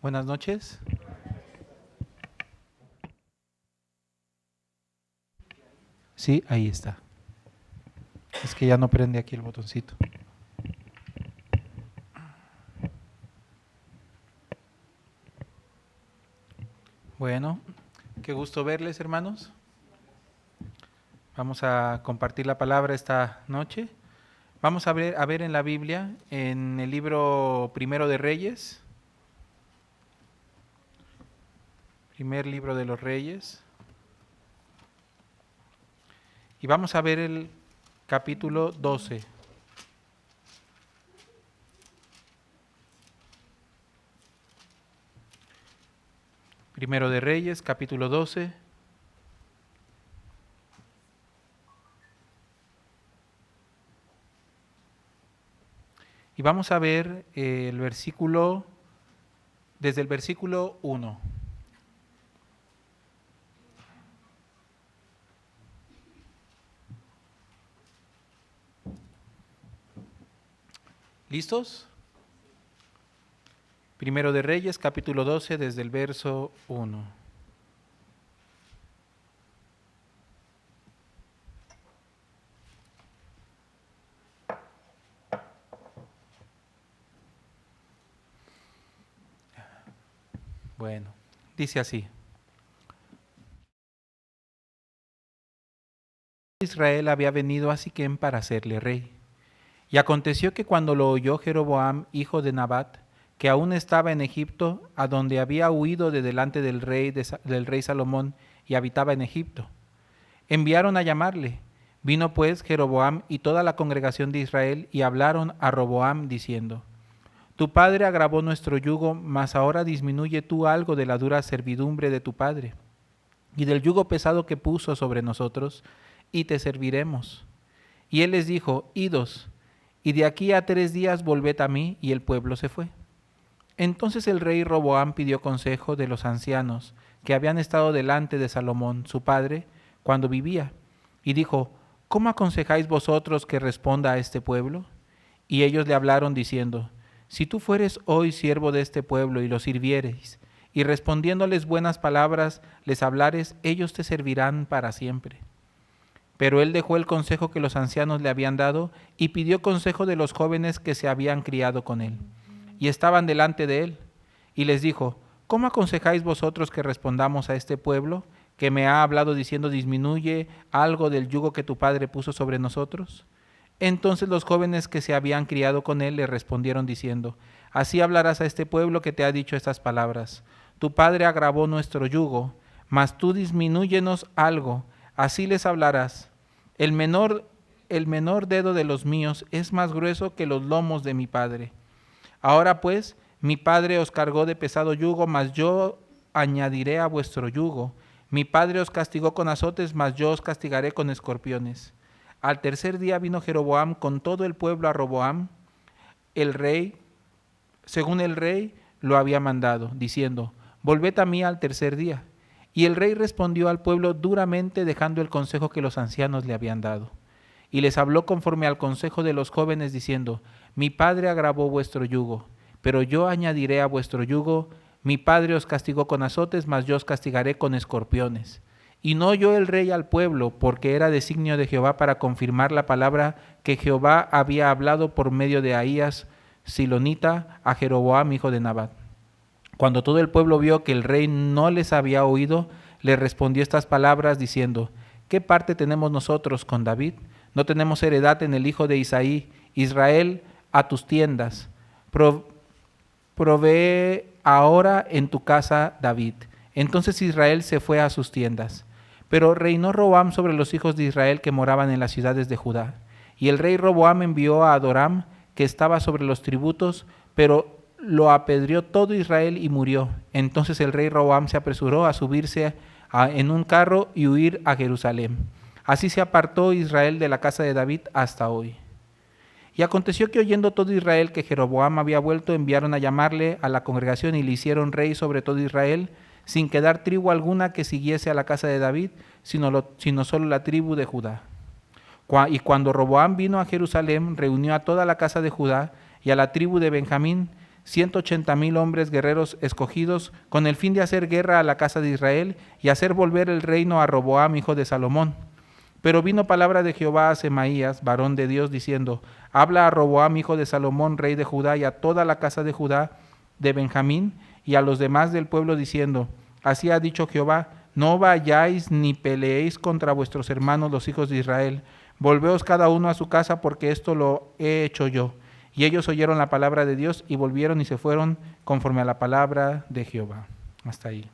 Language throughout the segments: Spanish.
Buenas noches. Sí, ahí está. Es que ya no prende aquí el botoncito. Bueno, qué gusto verles, hermanos. Vamos a compartir la palabra esta noche. Vamos a ver en la Biblia, en el libro Primero de Reyes, primer libro de los Reyes, y vamos a ver el capítulo 12. Primero de Reyes, capítulo 12. Y vamos a ver el versículo, desde el versículo 1. ¿Listos? Primero de Reyes, capítulo 12, desde el verso 1. Bueno, dice así. Israel había venido a Siquem para hacerle rey. Y aconteció que cuando lo oyó Jeroboam, hijo de Nabat, que aún estaba en Egipto, a donde había huido de delante del rey Salomón, y habitaba en Egipto, enviaron a llamarle. Vino pues Jeroboam y toda la congregación de Israel, y hablaron a Roboam, diciendo: Tu padre agravó nuestro yugo, mas ahora disminuye tú algo de la dura servidumbre de tu padre, y del yugo pesado que puso sobre nosotros, y te serviremos. Y él les dijo: Idos, y de aquí a 3 días volved a mí. Y el pueblo se fue. Entonces el rey Roboam pidió consejo de los ancianos que habían estado delante de Salomón, su padre, cuando vivía, y dijo: ¿Cómo aconsejáis vosotros que responda a este pueblo? Y ellos le hablaron diciendo: Si tú fueres hoy siervo de este pueblo y lo sirviereis, y respondiéndoles buenas palabras les hablares, ellos te servirán para siempre. Pero él dejó el consejo que los ancianos le habían dado y pidió consejo de los jóvenes que se habían criado con él, y estaban delante de él. Y les dijo: ¿Cómo aconsejáis vosotros que respondamos a este pueblo, que me ha hablado diciendo: disminuye algo del yugo que tu padre puso sobre nosotros? Entonces los jóvenes que se habían criado con él le respondieron diciendo: Así hablarás a este pueblo que te ha dicho estas palabras: Tu padre agravó nuestro yugo, mas tú disminúyenos algo. Así les hablarás: el menor dedo de los míos es más grueso que los lomos de mi padre. Ahora pues, mi padre os cargó de pesado yugo, mas yo añadiré a vuestro yugo. Mi padre os castigó con azotes, mas yo os castigaré con escorpiones. Al tercer día vino Jeroboam con todo el pueblo a Roboam, el rey, según el rey lo había mandado, diciendo: Volved a mí al tercer día. Y el rey respondió al pueblo duramente, dejando el consejo que los ancianos le habían dado. Y les habló conforme al consejo de los jóvenes, diciendo: Mi padre agravó vuestro yugo, pero yo añadiré a vuestro yugo. Mi padre os castigó con azotes, mas yo os castigaré con escorpiones. Y no oyó el rey al pueblo, porque era designio de Jehová para confirmar la palabra que Jehová había hablado por medio de Ahías Silonita a Jeroboam, hijo de Nabat. Cuando todo el pueblo vio que el rey no les había oído, le respondió estas palabras diciendo: ¿Qué parte tenemos nosotros con David? No tenemos heredad en el hijo de Isaí. Israel, a tus tiendas. Provee ahora en tu casa David. Entonces Israel se fue a sus tiendas. Pero reinó Roboam sobre los hijos de Israel que moraban en las ciudades de Judá. Y el rey Roboam envió a Adoram, que estaba sobre los tributos, pero lo apedreó todo Israel y murió. Entonces el rey Roboam se apresuró a subirse en un carro y huir a Jerusalén. Así se apartó Israel de la casa de David hasta hoy. Y aconteció que oyendo todo Israel que Jeroboam había vuelto, enviaron a llamarle a la congregación y le hicieron rey sobre todo Israel, sin quedar tribu alguna que siguiese a la casa de David, sino solo la tribu de Judá. Y cuando Roboam vino a Jerusalén, reunió a toda la casa de Judá y a la tribu de Benjamín, 180,000 hombres guerreros escogidos, con el fin de hacer guerra a la casa de Israel y hacer volver el reino a Roboam, hijo de Salomón. Pero vino palabra de Jehová a Semaías, varón de Dios, diciendo: habla a Roboam, hijo de Salomón, rey de Judá, y a toda la casa de Judá, de Benjamín, y a los demás del pueblo, diciendo: así ha dicho Jehová, no vayáis ni peleéis contra vuestros hermanos los hijos de Israel. Volveos cada uno a su casa, porque esto lo he hecho yo. Y ellos oyeron la palabra de Dios y volvieron y se fueron conforme a la palabra de Jehová. Hasta ahí.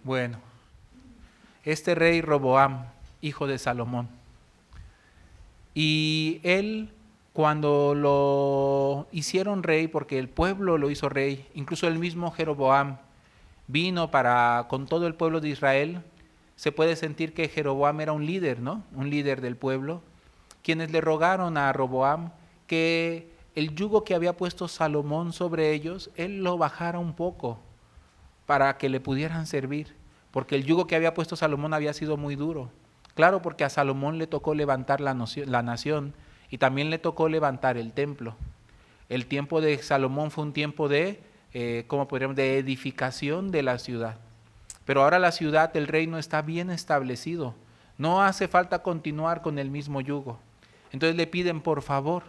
Bueno, este rey Roboam, hijo de Salomón, y él, cuando lo hicieron rey, porque el pueblo lo hizo rey, incluso el mismo Jeroboam vino con todo el pueblo de Israel, se puede sentir que Jeroboam era un líder, ¿no? Un líder del pueblo, quienes le rogaron a Roboam que el yugo que había puesto Salomón sobre ellos, él lo bajara un poco para que le pudieran servir, porque el yugo que había puesto Salomón había sido muy duro. Claro, porque a Salomón le tocó levantar la nación y también le tocó levantar el templo. El tiempo de Salomón fue un tiempo de, ¿cómo podríamos?, de edificación de la ciudad. Pero ahora la ciudad, el reino está bien establecido. No hace falta continuar con el mismo yugo. Entonces le piden, por favor,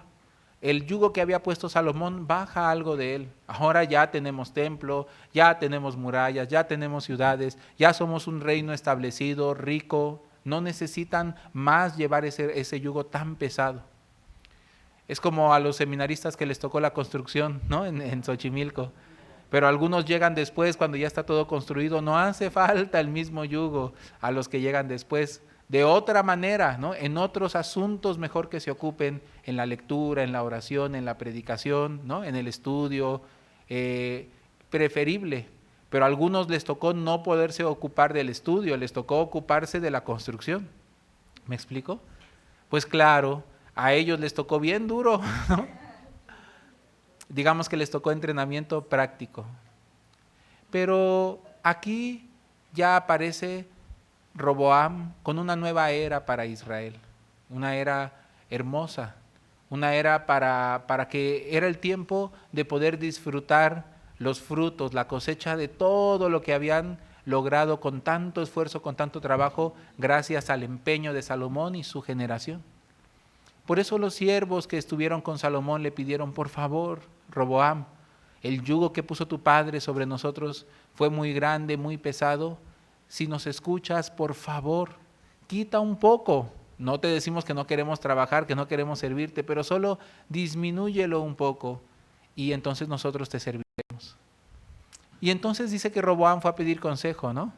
el yugo que había puesto Salomón, baja algo de él. Ahora ya tenemos templo, ya tenemos murallas, ya tenemos ciudades, ya somos un reino establecido, rico. No necesitan más llevar ese yugo tan pesado. Es como a los seminaristas que les tocó la construcción, ¿no? En Xochimilco. Pero algunos llegan después, cuando ya está todo construido. No hace falta el mismo yugo a los que llegan después. De otra manera, ¿no? En otros asuntos mejor que se ocupen, en la lectura, en la oración, en la predicación, ¿no? En el estudio, preferible. Pero a algunos les tocó no poderse ocupar del estudio, les tocó ocuparse de la construcción. ¿Me explico? Pues claro, a ellos les tocó bien duro, ¿no? Digamos que les tocó entrenamiento práctico. Pero aquí ya aparece Roboam con una nueva era para Israel, una era hermosa, una era para que era el tiempo de poder disfrutar los frutos, la cosecha de todo lo que habían logrado con tanto esfuerzo, con tanto trabajo, gracias al empeño de Salomón y su generación. Por eso los siervos que estuvieron con Salomón le pidieron: por favor, Roboam, el yugo que puso tu padre sobre nosotros fue muy grande, muy pesado. Si nos escuchas, por favor, quita un poco. No te decimos que no queremos trabajar, que no queremos servirte, pero solo disminúyelo un poco y entonces nosotros te serviremos. Y entonces dice que Roboam fue a pedir consejo, ¿no?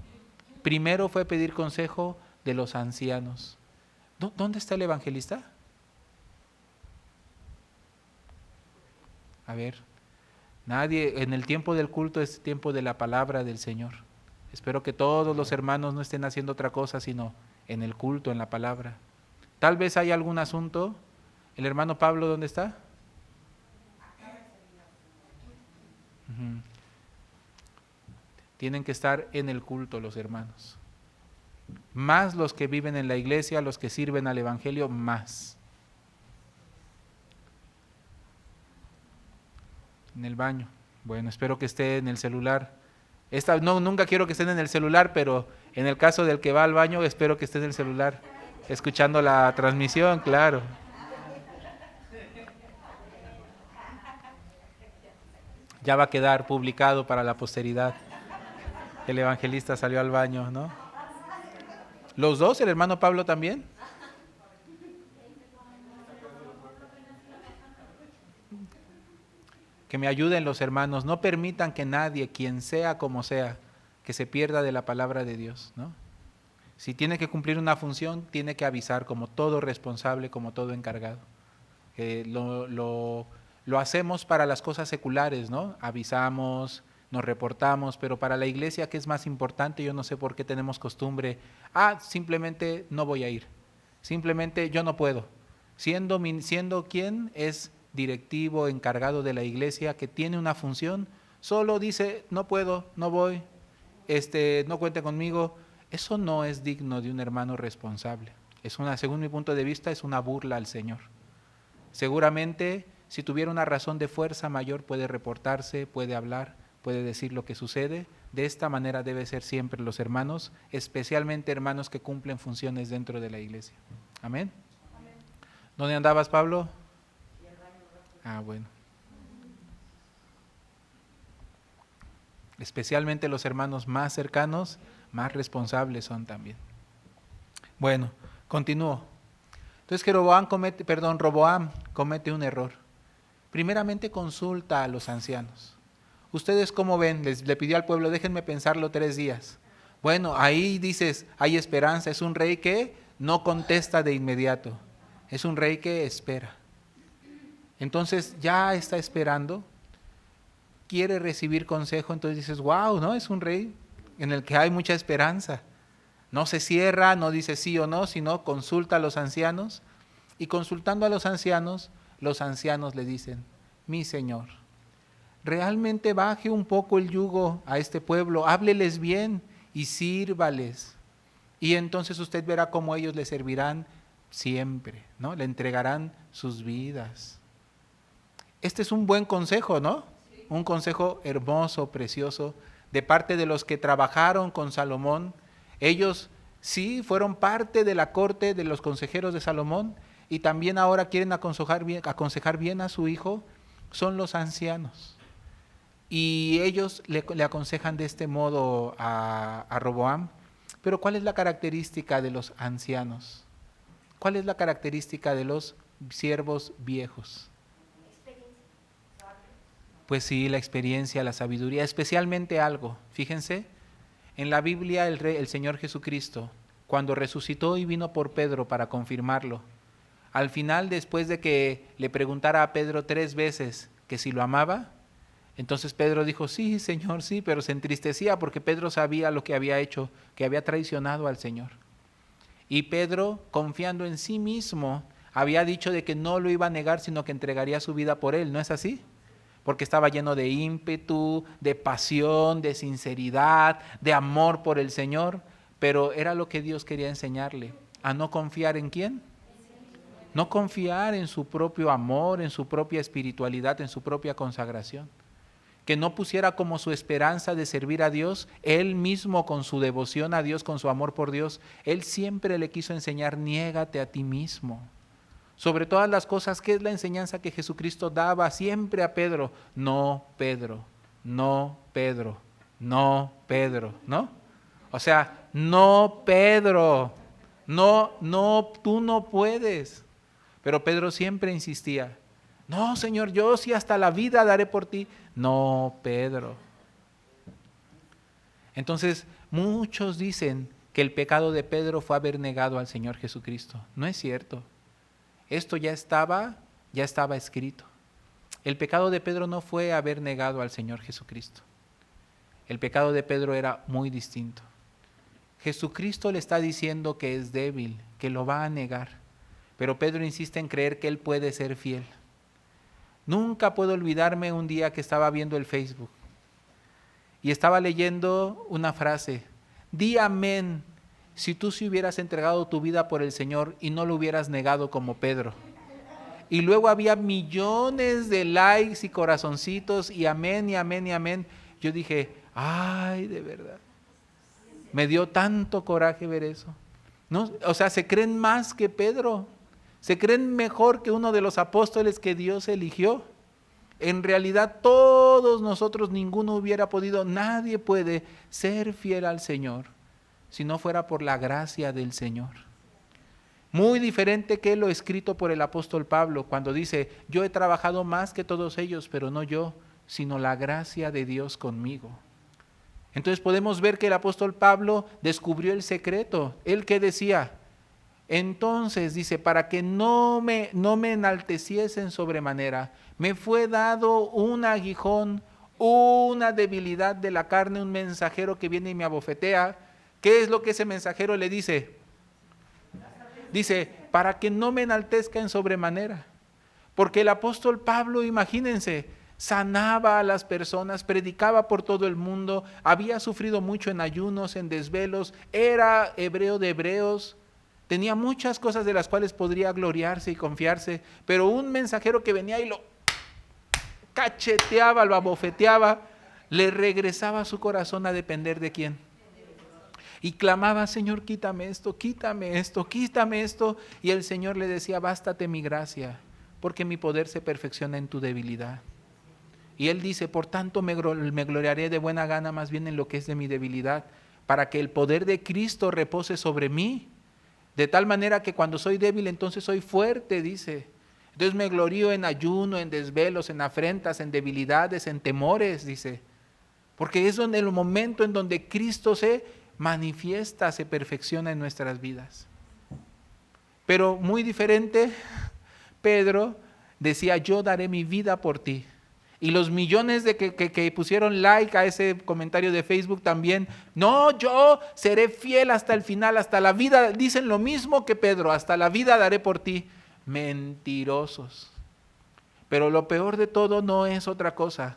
Primero fue a pedir consejo de los ancianos. ¿Dónde está el evangelista? A ver, nadie, en el tiempo del culto es tiempo de la palabra del Señor. Espero que todos los hermanos no estén haciendo otra cosa sino en el culto, en la palabra. Tal vez hay algún asunto. ¿El hermano Pablo dónde está? Uh-huh. Tienen que estar en el culto los hermanos. Más los que viven en la iglesia, los que sirven al evangelio, más. En el baño. Bueno, espero que esté en el celular. Nunca quiero que estén en el celular, pero en el caso del que va al baño, espero que esté en el celular, escuchando la transmisión, claro. Ya va a quedar publicado para la posteridad. El evangelista salió al baño, ¿no? ¿Los dos? ¿El hermano Pablo también? Que me ayuden los hermanos. No permitan que nadie, quien sea como sea, que se pierda de la palabra de Dios, ¿no? Si tiene que cumplir una función, tiene que avisar como todo responsable, como todo encargado. Lo hacemos para las cosas seculares, ¿no? Avisamos, nos reportamos, pero para la iglesia, ¿qué es más importante? Yo no sé por qué tenemos costumbre. Simplemente no voy a ir. Simplemente yo no puedo. Siendo quien es directivo, encargado de la iglesia, que tiene una función, solo dice: no puedo, no voy, no cuente conmigo. Eso no es digno de un hermano responsable. Según mi punto de vista, es una burla al Señor. Seguramente si tuviera una razón de fuerza mayor, puede reportarse, puede hablar, puede decir lo que sucede. De esta manera debe ser siempre los hermanos, especialmente hermanos que cumplen funciones dentro de la iglesia. Amén. ¿Dónde andabas, Pablo? Bueno. Especialmente los hermanos más cercanos, más responsables son también. Bueno, continúo. Entonces Roboam comete un error. Primeramente consulta a los ancianos. ¿Ustedes cómo ven? Le pidió al pueblo, déjenme pensarlo 3 días. Bueno, ahí dices, hay esperanza. Es un rey que no contesta de inmediato. Es un rey que espera. Entonces ya está esperando. Quiere recibir consejo. Entonces dices, wow, ¿no? Es un rey en el que hay mucha esperanza. No se cierra, no dice sí o no, sino consulta a los ancianos. Y consultando a los ancianos le dicen, mi señor, realmente baje un poco el yugo a este pueblo, hábleles bien y sírvales. Y entonces usted verá cómo ellos le servirán siempre, ¿no? Le entregarán sus vidas. Este es un buen consejo, ¿no? Sí. Un consejo hermoso, precioso, de parte de los que trabajaron con Salomón. Ellos sí fueron parte de la corte de los consejeros de Salomón y también ahora quieren aconsejar bien a su hijo, son los ancianos. Y ellos le aconsejan de este modo a Roboam. Pero ¿cuál es la característica de los ancianos? ¿Cuál es la característica de los siervos viejos? Pues sí, la experiencia, la sabiduría, especialmente algo. Fíjense, en la Biblia el Señor Jesucristo, cuando resucitó y vino por Pedro para confirmarlo, al final, después de que le preguntara a Pedro 3 veces que si lo amaba, entonces Pedro dijo, sí, Señor, sí, pero se entristecía porque Pedro sabía lo que había hecho, que había traicionado al Señor. Y Pedro, confiando en sí mismo, había dicho de que no lo iba a negar, sino que entregaría su vida por él, ¿no es así? Porque estaba lleno de ímpetu, de pasión, de sinceridad, de amor por el Señor, pero era lo que Dios quería enseñarle, a no confiar en ¿quién? No confiar en su propio amor, en su propia espiritualidad, en su propia consagración. Que no pusiera como su esperanza de servir a Dios, él mismo con su devoción a Dios, con su amor por Dios, él siempre le quiso enseñar, niégate a ti mismo. Sobre todas las cosas, ¿qué es la enseñanza que Jesucristo daba siempre a Pedro? No, Pedro, no, Pedro, no, Pedro, ¿no? O sea, no, Pedro, no, tú no puedes. Pero Pedro siempre insistía, no, Señor, yo sí hasta la vida daré por ti. No, Pedro. Entonces, muchos dicen que el pecado de Pedro fue haber negado al Señor Jesucristo. No es cierto. Esto ya estaba escrito. El pecado de Pedro no fue haber negado al Señor Jesucristo. El pecado de Pedro era muy distinto. Jesucristo le está diciendo que es débil, que lo va a negar, pero Pedro insiste en creer que él puede ser fiel. Nunca puedo olvidarme un día que estaba viendo el Facebook y estaba leyendo una frase, di amén si tú sí hubieras entregado tu vida por el Señor y no lo hubieras negado como Pedro. Y luego había millones de likes y corazoncitos y amén y amén y amén. Yo dije, ay, de verdad. Me dio tanto coraje ver eso. ¿No? O sea, se creen más que Pedro. Se creen mejor que uno de los apóstoles que Dios eligió. En realidad todos nosotros, ninguno hubiera podido, nadie puede ser fiel al Señor si no fuera por la gracia del Señor. Muy diferente que lo escrito por el apóstol Pablo cuando dice, yo he trabajado más que todos ellos, pero no yo, sino la gracia de Dios conmigo. Entonces podemos ver que el apóstol Pablo descubrió el secreto. ¿Él qué decía? Entonces dice, para que no me enalteciesen sobremanera, me fue dado un aguijón, una debilidad de la carne, un mensajero que viene y me abofetea. ¿Qué es lo que ese mensajero le dice? Dice, para que no me enaltezca en sobremanera. Porque el apóstol Pablo, imagínense, sanaba a las personas, predicaba por todo el mundo, había sufrido mucho en ayunos, en desvelos, era hebreo de hebreos, tenía muchas cosas de las cuales podría gloriarse y confiarse, pero un mensajero que venía y cacheteaba, lo abofeteaba, le regresaba su corazón a depender de quién. Y clamaba, Señor, quítame esto, quítame esto, quítame esto. Y el Señor le decía, bástate mi gracia, porque mi poder se perfecciona en tu debilidad. Y él dice, por tanto me gloriaré de buena gana más bien en lo que es de mi debilidad, para que el poder de Cristo repose sobre mí. De tal manera que cuando soy débil, entonces soy fuerte, dice. Entonces me glorío en ayuno, en desvelos, en afrentas, en debilidades, en temores, dice. Porque es donde el momento en donde Cristo se manifiesta, se perfecciona en nuestras vidas. Pero muy diferente, Pedro decía, yo daré mi vida por ti. Y los millones de que pusieron like a ese comentario de Facebook también, no, yo seré fiel hasta el final, hasta la vida, dicen lo mismo que Pedro, hasta la vida daré por ti. Mentirosos. Pero lo peor de todo no es otra cosa,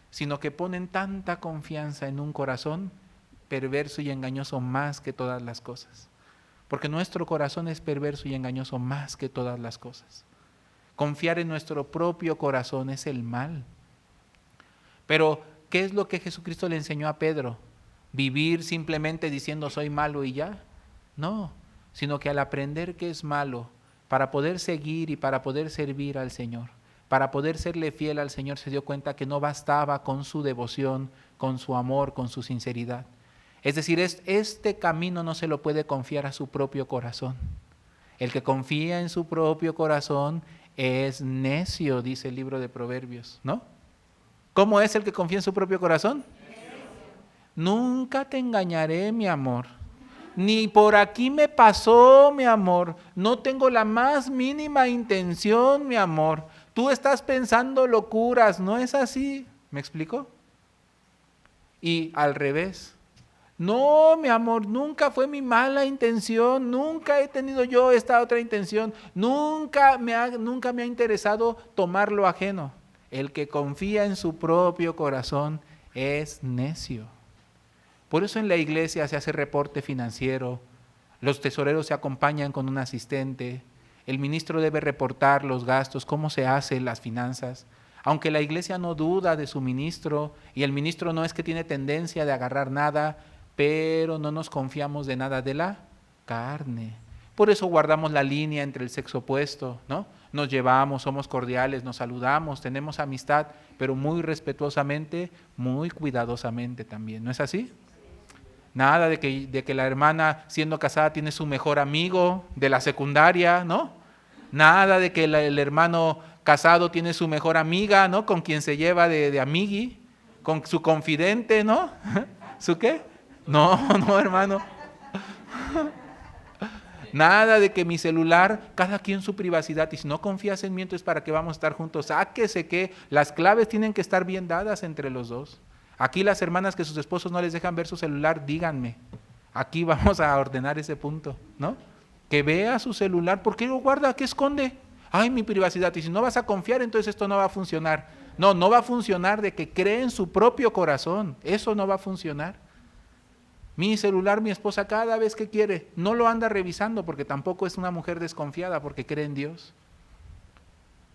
sino que ponen tanta confianza en un corazón perverso y engañoso más que todas las cosas. Porque nuestro corazón es perverso y engañoso más que todas las cosas. Confiar en nuestro propio corazón es el mal. Pero, ¿qué es lo que Jesucristo le enseñó a Pedro? ¿Vivir simplemente diciendo soy malo y ya? No, sino que al aprender que es malo, para poder seguir y para poder servir al Señor, para poder serle fiel al Señor, se dio cuenta que no bastaba con su devoción, con su amor, con su sinceridad. Es decir, este camino no se lo puede confiar a su propio corazón. El que confía en su propio corazón es necio, dice el libro de Proverbios, ¿no? ¿Cómo es el que confía en su propio corazón? Nunca te engañaré, mi amor. Ni por aquí me pasó, mi amor. No tengo la más mínima intención, mi amor. Tú estás pensando locuras, ¿no es así? ¿Me explico? Y al revés. No, mi amor, nunca fue mi mala intención, nunca he tenido yo esta otra intención, nunca me ha interesado tomar lo ajeno. El que confía en su propio corazón es necio. Por eso en la iglesia se hace reporte financiero, los tesoreros se acompañan con un asistente, el ministro debe reportar los gastos, cómo se hacen las finanzas. Aunque la iglesia no duda de su ministro y el ministro no es que tiene tendencia de agarrar nada, pero no nos confiamos de nada de la carne. Por eso guardamos la línea entre el sexo opuesto, ¿no? Nos llevamos, somos cordiales, nos saludamos, tenemos amistad, pero muy respetuosamente, muy cuidadosamente también. ¿No es así? Nada de que la hermana siendo casada tiene su mejor amigo de la secundaria, ¿no? Nada de que el hermano casado tiene su mejor amiga, ¿no? Con quien se lleva de amigui, con su confidente, ¿no? ¿Su qué? No, hermano. Nada de que mi celular, cada quien su privacidad, y si no confías en mí, entonces ¿para qué vamos a estar juntos? Sáquese que las claves tienen que estar bien dadas entre los dos. Aquí las hermanas que sus esposos no les dejan ver su celular, díganme. Aquí vamos a ordenar ese punto, ¿no? Que vea su celular, ¿por qué lo guarda? ¿Qué esconde? Ay, mi privacidad. Y si no vas a confiar, entonces esto no va a funcionar. No va a funcionar de que cree en su propio corazón. Eso no va a funcionar. Mi celular, mi esposa cada vez que quiere, no lo anda revisando porque tampoco es una mujer desconfiada porque cree en Dios.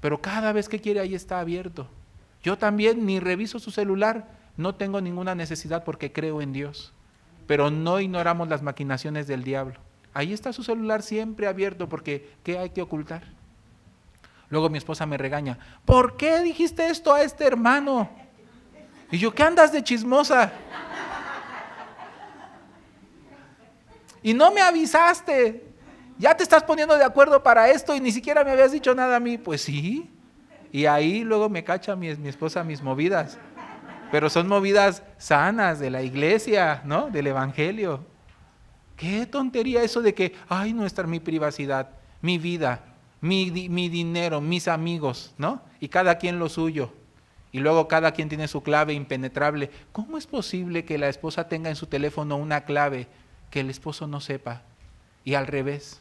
Pero cada vez que quiere ahí está abierto. Yo también ni reviso su celular, no tengo ninguna necesidad porque creo en Dios. Pero no ignoramos las maquinaciones del diablo. Ahí está su celular siempre abierto porque ¿qué hay que ocultar? Luego mi esposa me regaña, ¿por qué dijiste esto a este hermano? Y yo, ¿qué andas de chismosa? Y no me avisaste, ya te estás poniendo de acuerdo para esto y ni siquiera me habías dicho nada a mí. Pues sí, y ahí luego me cacha mi esposa mis movidas, pero son movidas sanas de la iglesia, ¿no? Del evangelio. Qué tontería eso de que, ay, no está mi privacidad, mi vida, mi dinero, mis amigos, ¿no? Y cada quien lo suyo. Y luego cada quien tiene su clave impenetrable. ¿Cómo es posible que la esposa tenga en su teléfono una clave que el esposo no sepa? Y al revés.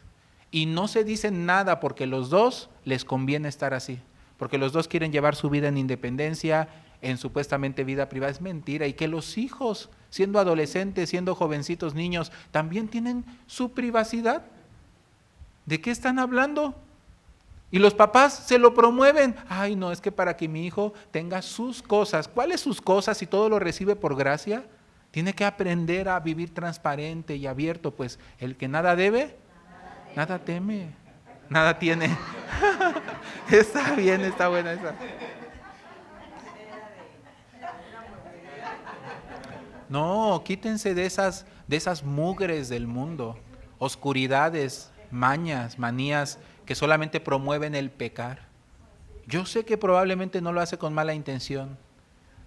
Y no se dicen nada porque los dos les conviene estar así. Porque los dos quieren llevar su vida en independencia, en supuestamente vida privada. Es mentira. Y que los hijos, siendo adolescentes, siendo jovencitos, niños, también tienen su privacidad. ¿De qué están hablando? Y los papás se lo promueven. Ay, no, es que para que mi hijo tenga sus cosas. ¿Cuáles sus cosas si todo lo recibe por gracia? Tiene que aprender a vivir transparente y abierto, pues el que nada debe, nada teme, nada tiene. Está bien, está buena esa. No, quítense de esas mugres del mundo, oscuridades, mañas, manías que solamente promueven el pecar. Yo sé que probablemente no lo hace con mala intención,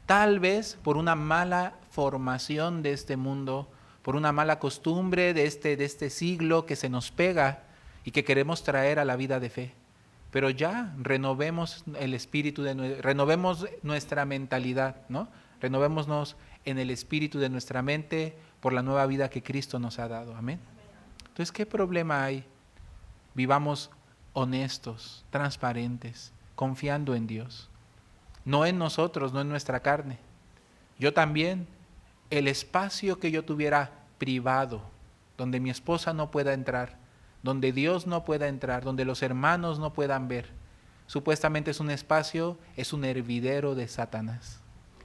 tal vez por una mala formación de este mundo, por una mala costumbre de este siglo que se nos pega y que queremos traer a la vida de fe. Pero ya renovemos el espíritu, renovemos nuestra mentalidad, ¿no? Renovémonos en el espíritu de nuestra mente por la nueva vida que Cristo nos ha dado. Amén. Entonces, ¿qué problema hay? Vivamos honestos, transparentes, confiando en Dios. No en nosotros, no en nuestra carne. Yo también, el espacio que yo tuviera privado, donde mi esposa no pueda entrar, donde Dios no pueda entrar, donde los hermanos no puedan ver, supuestamente es un espacio, es un hervidero de Satanás.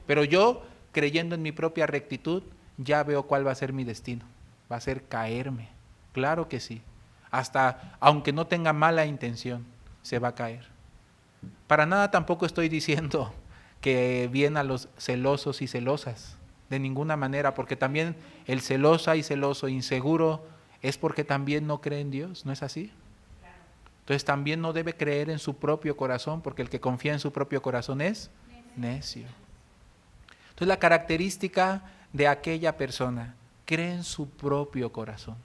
Pero yo, creyendo en mi propia rectitud, ya veo cuál va a ser mi destino. Va a ser caerme. Claro que sí. Hasta, aunque no tenga mala intención, se va a caer. Para nada tampoco estoy diciendo que bien a los celosos y celosas, de ninguna manera, porque también el celosa y celoso, inseguro, es porque también no cree en Dios, ¿no es así? Entonces también no debe creer en su propio corazón, porque el que confía en su propio corazón es necio. Entonces la característica de aquella persona, cree en su propio corazón.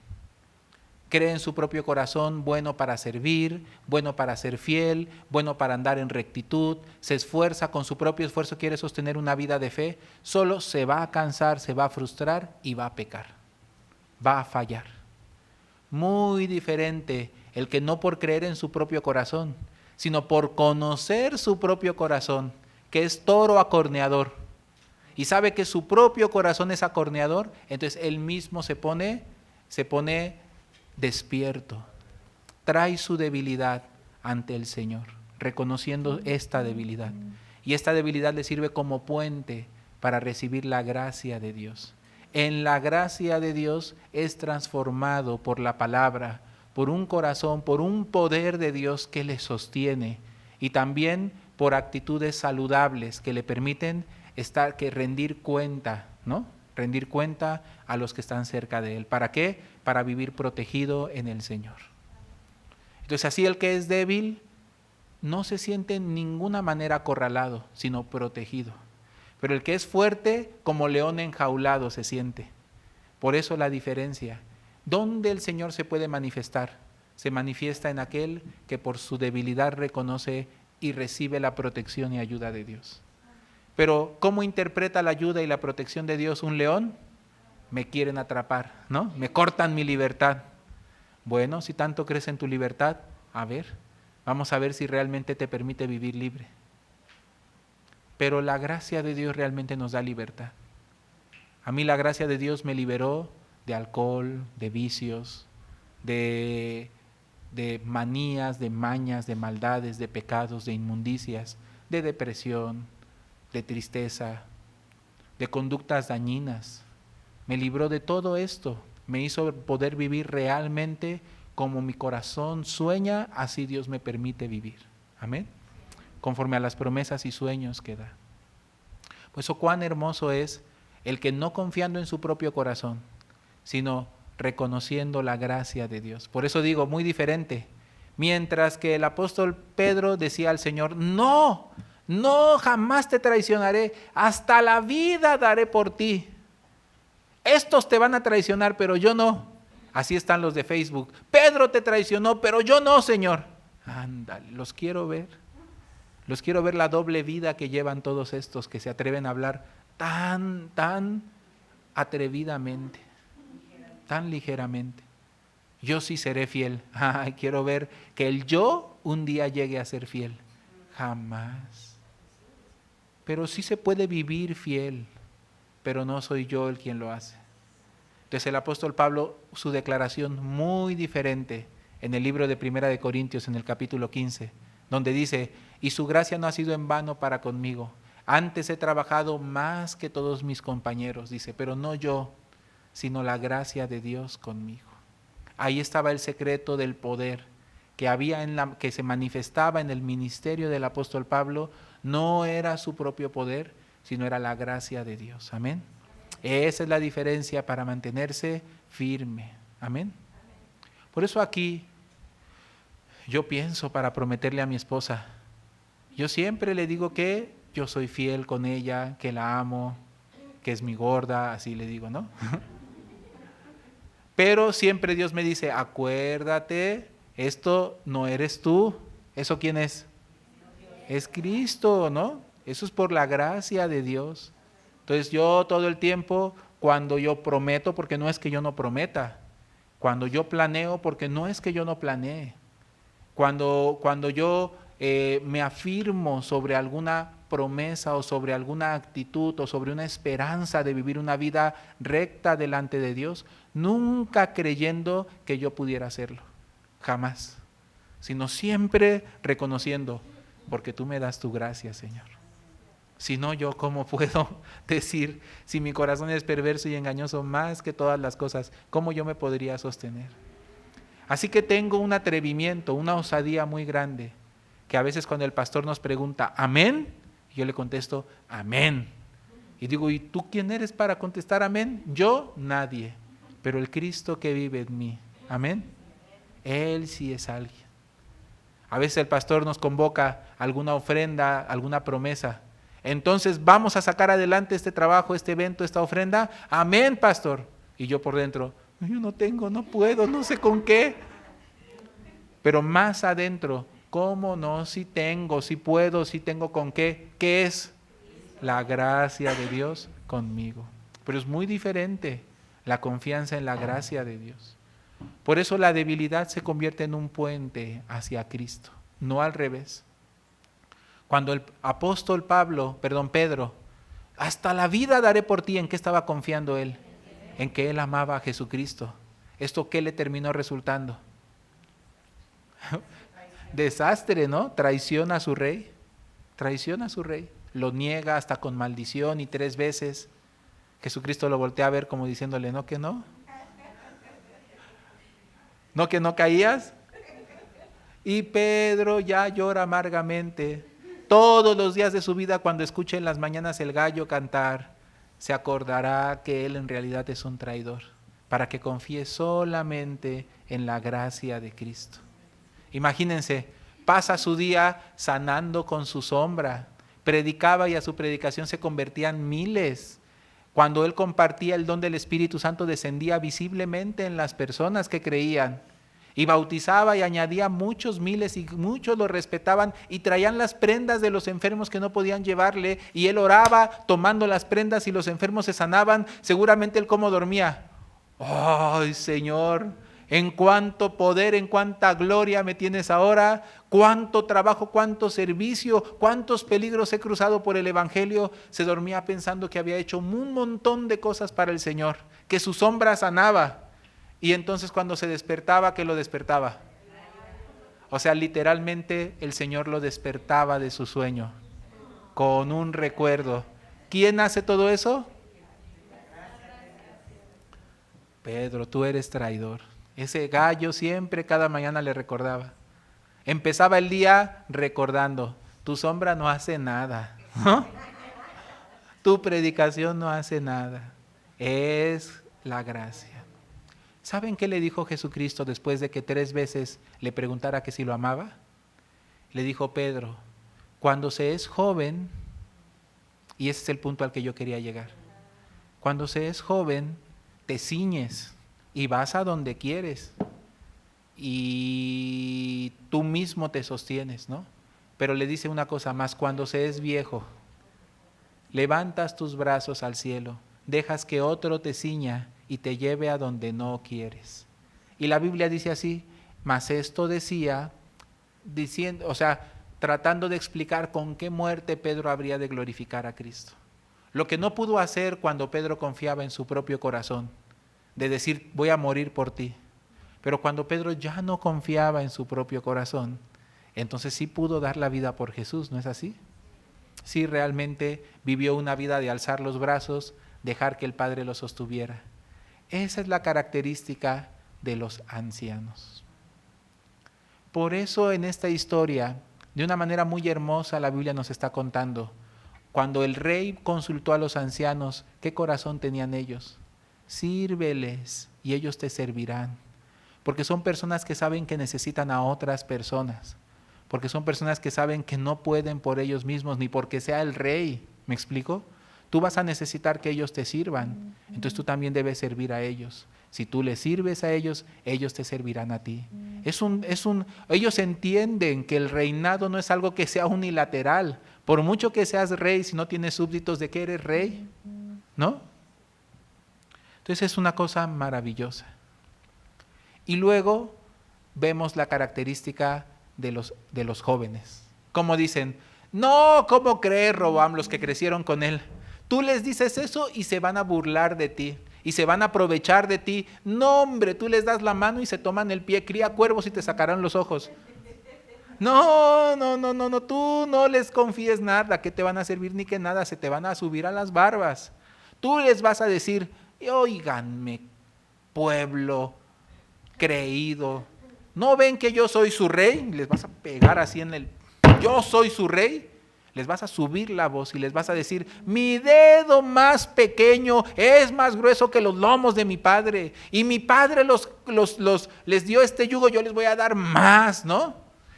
Cree en su propio corazón, bueno para servir, bueno para ser fiel, bueno para andar en rectitud, se esfuerza, con su propio esfuerzo quiere sostener una vida de fe, solo se va a cansar, se va a frustrar y va a pecar, va a fallar. Muy diferente el que no por creer en su propio corazón, sino por conocer su propio corazón, que es toro acorneador, y sabe que su propio corazón es acorneador, entonces él mismo se pone despierto, trae su debilidad ante el Señor, reconociendo esta debilidad. Y esta debilidad le sirve como puente para recibir la gracia de Dios. En la gracia de Dios es transformado por la palabra, por un corazón, por un poder de Dios que le sostiene y también por actitudes saludables que le permiten rendir cuenta, ¿no? Rendir cuenta a los que están cerca de él. ¿Para qué? Para vivir protegido en el Señor. Entonces así el que es débil no se siente en ninguna manera acorralado, sino protegido. Pero el que es fuerte, como león enjaulado se siente. Por eso la diferencia. ¿Dónde el Señor se puede manifestar? Se manifiesta en aquel que por su debilidad reconoce y recibe la protección y ayuda de Dios. Pero ¿cómo interpreta la ayuda y la protección de Dios un león? Me quieren atrapar, ¿no? Me cortan mi libertad. Bueno, si tanto crees en tu libertad, a ver, vamos a ver si realmente te permite vivir libre. Pero la gracia de Dios realmente nos da libertad. A mí la gracia de Dios me liberó de alcohol, de vicios, de manías, de mañas, de maldades, de pecados, de inmundicias, de depresión, de tristeza, de conductas dañinas. Me libró de todo esto, me hizo poder vivir realmente como mi corazón sueña, así Dios me permite vivir. Amén. Conforme a las promesas y sueños que da. Pues cuán hermoso es el que no confiando en su propio corazón, sino reconociendo la gracia de Dios. Por eso digo, muy diferente. Mientras que el apóstol Pedro decía al Señor, no, jamás te traicionaré, hasta la vida daré por ti. Estos te van a traicionar, pero yo no. Así están los de Facebook. Pedro te traicionó, pero yo no, Señor. Ándale, los quiero ver. Los quiero ver la doble vida que llevan todos estos que se atreven a hablar tan atrevidamente, tan ligeramente. Yo sí seré fiel. Ay, quiero ver que el yo un día llegue a ser fiel. Jamás. Pero sí se puede vivir fiel, pero no soy yo el quien lo hace. Entonces el apóstol Pablo, su declaración muy diferente en el libro de Primera de Corintios, en el capítulo 15, donde dice, y su gracia no ha sido en vano para conmigo. Antes he trabajado más que todos mis compañeros, dice, pero no yo, sino la gracia de Dios conmigo. Ahí estaba el secreto del poder que había que se manifestaba en el ministerio del apóstol Pablo. No era su propio poder, sino era la gracia de Dios. Amén. Esa es la diferencia para mantenerse firme. Amén. Por eso aquí yo pienso para prometerle a mi esposa, yo siempre le digo que yo soy fiel con ella, que la amo, que es mi gorda, así le digo, ¿no? Pero siempre Dios me dice, acuérdate, esto no eres tú, ¿eso quién es? Es Cristo, ¿no? Eso es por la gracia de Dios. Entonces yo todo el tiempo, cuando yo prometo, porque no es que yo no prometa, cuando yo planeo, porque no es que yo no planee, cuando yo me afirmo sobre alguna promesa o sobre alguna actitud o sobre una esperanza de vivir una vida recta delante de Dios, nunca creyendo que yo pudiera hacerlo, jamás, sino siempre reconociendo, porque tú me das tu gracia, Señor. Si no, yo cómo puedo decir, si mi corazón es perverso y engañoso más que todas las cosas, ¿cómo yo me podría sostener? Así que tengo un atrevimiento, una osadía muy grande, que a veces cuando el pastor nos pregunta, ¿amén? Yo le contesto, amén. Y digo, ¿y tú quién eres para contestar amén? Yo, nadie, pero el Cristo que vive en mí, amén. Él sí es alguien. A veces el pastor nos convoca a alguna ofrenda, alguna promesa. Entonces, ¿vamos a sacar adelante este trabajo, este evento, esta ofrenda? Amén, pastor. Y yo por dentro, yo no tengo, no puedo, no sé con qué. Pero más adentro, ¿cómo no? Si tengo, si puedo, si tengo con qué. ¿Qué es? La gracia de Dios conmigo. Pero es muy diferente la confianza en la gracia de Dios. Por eso la debilidad se convierte en un puente hacia Cristo, no al revés. Cuando el apóstol Pedro, hasta la vida daré por ti, ¿en qué estaba confiando él? En que él amaba a Jesucristo. ¿Esto qué le terminó resultando? Desastre, ¿no? Traiciona a su rey. Traiciona a su rey. Lo niega hasta con maldición y 3 veces. Jesucristo lo voltea a ver como diciéndole, ¿no que no? ¿No que no caías? Y Pedro ya llora amargamente. Todos los días de su vida, cuando escuche en las mañanas el gallo cantar, se acordará que él en realidad es un traidor, para que confíe solamente en la gracia de Cristo. Imagínense, pasa su día sanando con su sombra, predicaba y a su predicación se convertían miles. Cuando él compartía el don del Espíritu Santo, descendía visiblemente en las personas que creían. Y bautizaba y añadía muchos miles y muchos lo respetaban y traían las prendas de los enfermos que no podían llevarle y él oraba tomando las prendas y los enfermos se sanaban. Seguramente él cómo dormía. ¡Ay, Señor! En cuánto poder, en cuánta gloria me tienes ahora, cuánto trabajo, cuánto servicio, cuántos peligros he cruzado por el Evangelio. Se dormía pensando que había hecho un montón de cosas para el Señor, que su sombra sanaba. Y entonces cuando se despertaba, ¿qué lo despertaba? O sea, literalmente el Señor lo despertaba de su sueño, con un recuerdo. ¿Quién hace todo eso? Pedro, tú eres traidor. Ese gallo siempre cada mañana le recordaba. Empezaba el día recordando, tu sombra no hace nada, ¿no? Tu predicación no hace nada. Es la gracia. ¿Saben qué le dijo Jesucristo después de que 3 veces le preguntara que si lo amaba? Le dijo, Pedro, cuando se es joven, y ese es el punto al que yo quería llegar, cuando se es joven, te ciñes y vas a donde quieres y tú mismo te sostienes, ¿no? Pero le dice una cosa más, cuando se es viejo, levantas tus brazos al cielo, dejas que otro te ciña y te lleve a donde no quieres. Y la Biblia dice así, mas esto decía, diciendo, o sea, tratando de explicar con qué muerte Pedro habría de glorificar a Cristo. Lo que no pudo hacer cuando Pedro confiaba en su propio corazón, de decir, voy a morir por ti. Pero cuando Pedro ya no confiaba en su propio corazón, entonces sí pudo dar la vida por Jesús, ¿no es así? Sí realmente vivió una vida de alzar los brazos, dejar que el Padre lo sostuviera. Esa es la característica de los ancianos. Por eso en esta historia, de una manera muy hermosa, la Biblia nos está contando, cuando el rey consultó a los ancianos, ¿qué corazón tenían ellos? Sírveles y ellos te servirán. Porque son personas que saben que necesitan a otras personas. Porque son personas que saben que no pueden por ellos mismos, ni porque sea el rey. ¿Me explico? Tú vas a necesitar que ellos te sirvan. Entonces tú también debes servir a ellos. Si tú les sirves a ellos, ellos te servirán a ti. Ellos entienden que el reinado no es algo que sea unilateral. Por mucho que seas rey, si no tienes súbditos, ¿de qué eres rey? ¿No? Entonces es una cosa maravillosa. Y luego vemos la característica de los jóvenes. Como dicen, no, ¿cómo crees, Roboam? Los que crecieron con él. Tú les dices eso y se van a burlar de ti. Y se van a aprovechar de ti. No, hombre, tú les das la mano y se toman el pie. Cría cuervos y te sacarán los ojos. No, tú no les confíes nada, que te van a servir ni que nada, se te van a subir a las barbas. Tú les vas a decir, óiganme, pueblo creído, ¿no ven que yo soy su rey? Les vas a pegar así yo soy su rey. Les vas a subir la voz y les vas a decir, mi dedo más pequeño es más grueso que los lomos de mi padre. Y mi padre les dio este yugo, yo les voy a dar más, ¿no?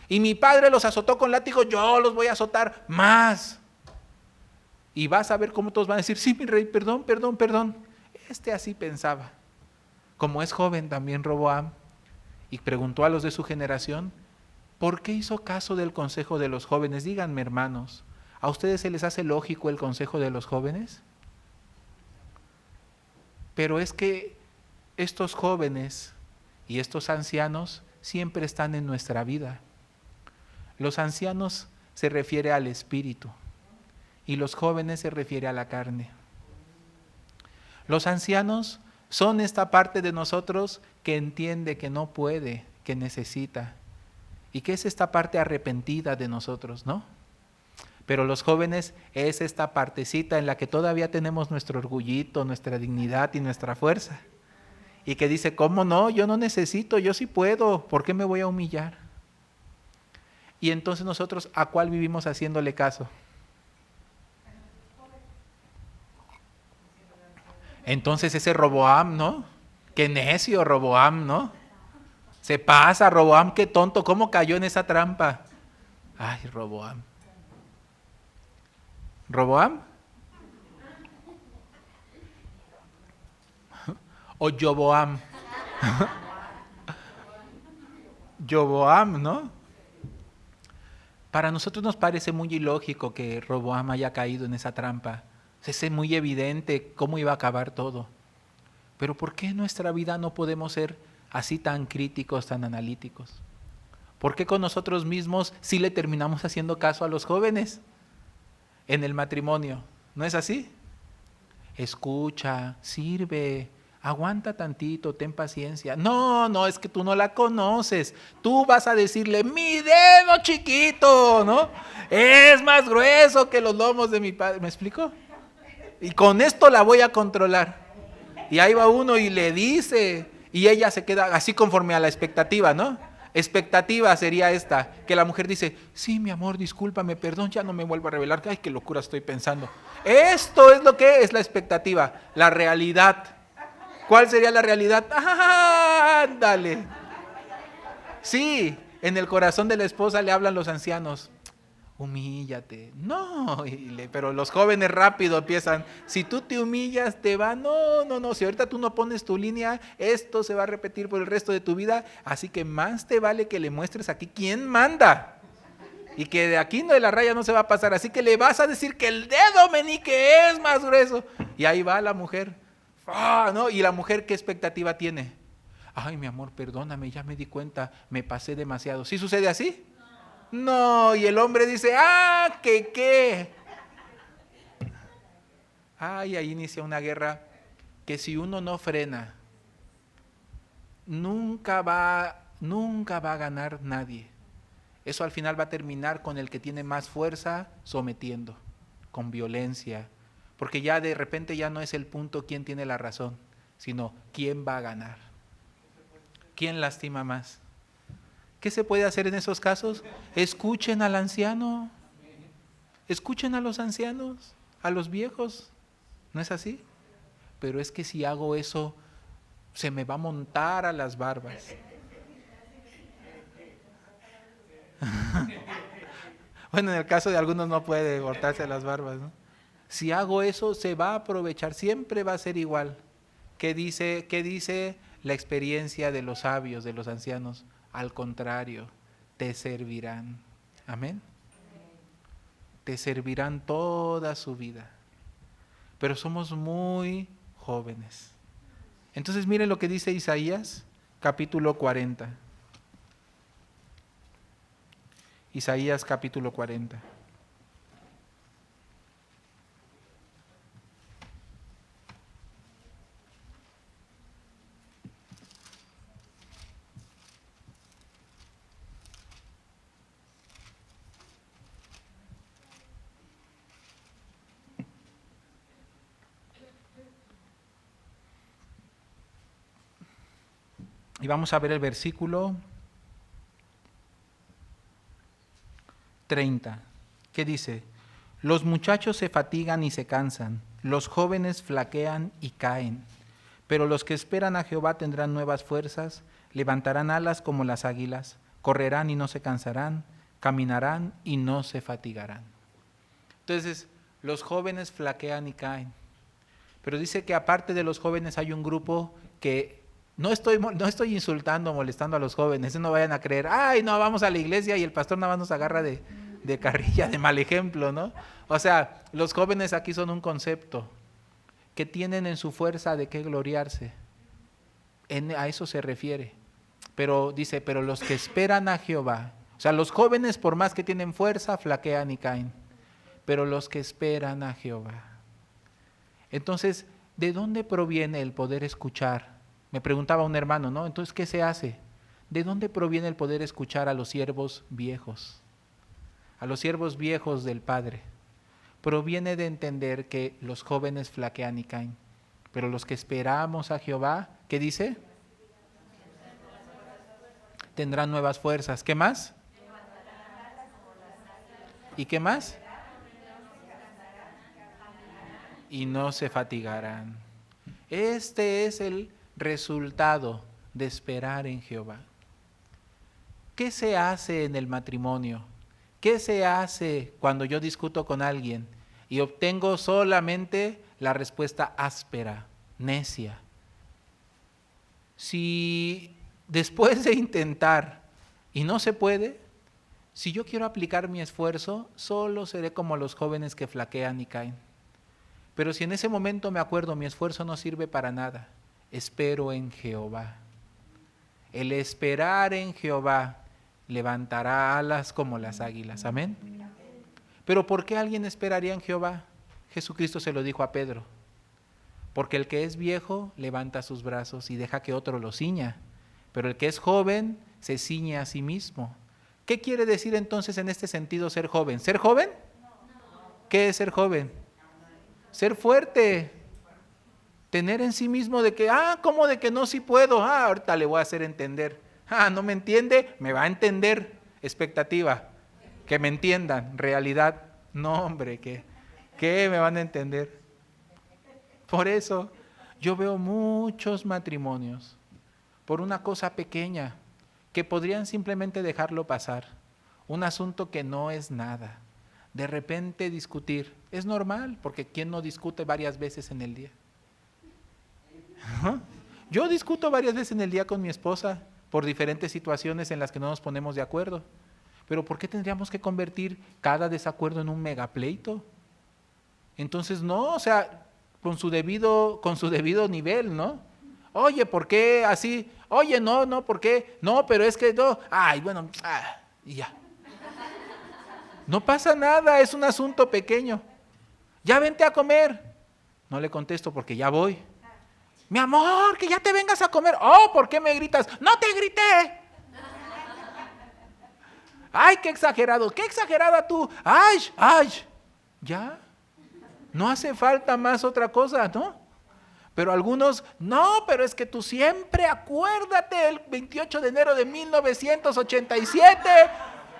Y mi padre los azotó con látigo, yo los voy a azotar más. Y vas a ver cómo todos van a decir, sí, mi rey, perdón. Este así pensaba. Como es joven también Roboam, y preguntó a los de su generación, ¿por qué hizo caso del consejo de los jóvenes? Díganme, hermanos, ¿a ustedes se les hace lógico el consejo de los jóvenes? Pero es que estos jóvenes y estos ancianos siempre están en nuestra vida. Los ancianos se refiere al espíritu y los jóvenes se refiere a la carne. Los ancianos son esta parte de nosotros que entiende que no puede, que necesita, y que es esta parte arrepentida de nosotros, ¿no? Pero los jóvenes es esta partecita en la que todavía tenemos nuestro orgullito, nuestra dignidad y nuestra fuerza. Y que dice, ¿cómo no? Yo no necesito, yo sí puedo, ¿por qué me voy a humillar? Y entonces nosotros, ¿a cuál vivimos haciéndole caso? Entonces ese Roboam, ¿no? Qué necio Roboam, ¿no? Se pasa Roboam, qué tonto, ¿cómo cayó en esa trampa? Ay, Roboam. ¿Roboam? ¿O Yoboam? Yoboam, ¿no? Para nosotros nos parece muy ilógico que Roboam haya caído en esa trampa. Es muy evidente cómo iba a acabar todo. Pero ¿por qué en nuestra vida no podemos ser así tan críticos, tan analíticos? ¿Por qué con nosotros mismos sí le terminamos haciendo caso a los jóvenes en el matrimonio? ¿No es así? Escucha, sirve, aguanta tantito, ten paciencia. No, es que tú no la conoces. Tú vas a decirle, mi dedo chiquito, ¿no? Es más grueso que los lomos de mi padre. ¿Me explico? Y con esto la voy a controlar. Y ahí va uno y le dice, y ella se queda así conforme a la expectativa, ¿no? Expectativa sería esta, que la mujer dice, sí, mi amor, discúlpame, perdón, ya no me vuelvo a revelar. Ay, qué locura estoy pensando. Esto es lo que es la expectativa, la realidad. ¿Cuál sería la realidad? Ándale. Sí, en el corazón de la esposa le hablan los ancianos. Humíllate. No, pero los jóvenes rápido empiezan, si tú te humillas te va, no, si ahorita tú no pones tu línea, esto se va a repetir por el resto de tu vida, así que más te vale que le muestres aquí quién manda, y que de aquí no de la raya no se va a pasar, así que le vas a decir que el dedo meñique es más grueso, y ahí va la mujer, ¿no? Y la mujer, ¿qué expectativa tiene? Ay, mi amor, perdóname, ya me di cuenta, me pasé demasiado. ¿Sí sucede así? No, y el hombre dice, ¿qué? Ay, ahí inicia una guerra que si uno no frena, nunca va a ganar nadie. Eso al final va a terminar con el que tiene más fuerza sometiendo, con violencia, porque ya de repente ya no es el punto quién tiene la razón, sino quién va a ganar, quién lastima más. ¿Qué se puede hacer en esos casos? Escuchen al anciano, escuchen a los ancianos, a los viejos, ¿no es así? Pero es que si hago eso, se me va a montar a las barbas. Bueno, en el caso de algunos no puede cortarse las barbas, ¿no? Si hago eso, se va a aprovechar, siempre va a ser igual. ¿Qué dice la experiencia de los sabios, de los ancianos? Al contrario, te servirán. Amén. Te servirán toda su vida. Pero somos muy jóvenes. Entonces miren lo que dice Isaías, capítulo 40. Isaías capítulo 40. Y vamos a ver el versículo 30, que dice: los muchachos se fatigan y se cansan, los jóvenes flaquean y caen, pero los que esperan a Jehová tendrán nuevas fuerzas, levantarán alas como las águilas, correrán y no se cansarán, caminarán y no se fatigarán. Entonces, los jóvenes flaquean y caen, pero dice que aparte de los jóvenes hay un grupo que no estoy insultando, molestando a los jóvenes, no vayan a creer, ay, no, vamos a la iglesia y el pastor nada más nos agarra de carrilla, de mal ejemplo, ¿no? O sea, los jóvenes aquí son un concepto que tienen en su fuerza de qué gloriarse. A eso se refiere. Pero dice, pero los que esperan a Jehová, o sea, los jóvenes por más que tienen fuerza, flaquean y caen, pero los que esperan a Jehová. Entonces, ¿de dónde proviene el poder escuchar? Me preguntaba un hermano, ¿no? Entonces, ¿qué se hace? ¿De dónde proviene el poder escuchar a los siervos viejos? A los siervos viejos del Padre. Proviene de entender que los jóvenes flaquean y caen, pero los que esperamos a Jehová, ¿qué dice? Tendrán nuevas fuerzas. ¿Qué más? ¿Y qué más? Y no se fatigarán. Este es el resultado de esperar en Jehová. ¿Qué se hace en el matrimonio? ¿Qué se hace cuando yo discuto con alguien y obtengo solamente la respuesta áspera, necia? Si después de intentar y no se puede, si yo quiero aplicar mi esfuerzo, solo seré como los jóvenes que flaquean y caen. Pero si en ese momento me acuerdo, mi esfuerzo no sirve para nada, espero en Jehová. El esperar en Jehová levantará alas como las águilas. Amén. Pero ¿por qué alguien esperaría en Jehová? Jesucristo se lo dijo a Pedro. Porque el que es viejo levanta sus brazos y deja que otro lo ciña. Pero el que es joven se ciñe a sí mismo. ¿Qué quiere decir entonces en este sentido ser joven? ¿Ser joven? ¿Qué es ser joven? Ser fuerte. Tener en sí mismo de que, ¿cómo de que no sí puedo? Ahorita le voy a hacer entender. ¿No me entiende? Me va a entender. Expectativa. Que me entiendan. Realidad. No, hombre, ¿qué me van a entender? Por eso yo veo muchos matrimonios por una cosa pequeña que podrían simplemente dejarlo pasar. Un asunto que no es nada. De repente discutir. Es normal, porque ¿quién no discute varias veces en el día? Yo discuto varias veces en el día con mi esposa por diferentes situaciones en las que no nos ponemos de acuerdo. Pero ¿por qué tendríamos que convertir cada desacuerdo en un megapleito? Entonces no, o sea, con su debido nivel, ¿no? Oye, ¿por qué así? Oye, no, ¿por qué? No, pero es que no. Y ya. No pasa nada, es un asunto pequeño. Ya vente a comer. No le contesto porque ya voy. Mi amor, que ya te vengas a comer. ¿Por qué me gritas? No te grité. ¡Ay, qué exagerado! ¡Qué exagerada tú! ¡Ay, ay! ¿Ya? No hace falta más otra cosa, ¿no? Pero algunos, no, pero es que tú siempre acuérdate el 28 de enero de 1987,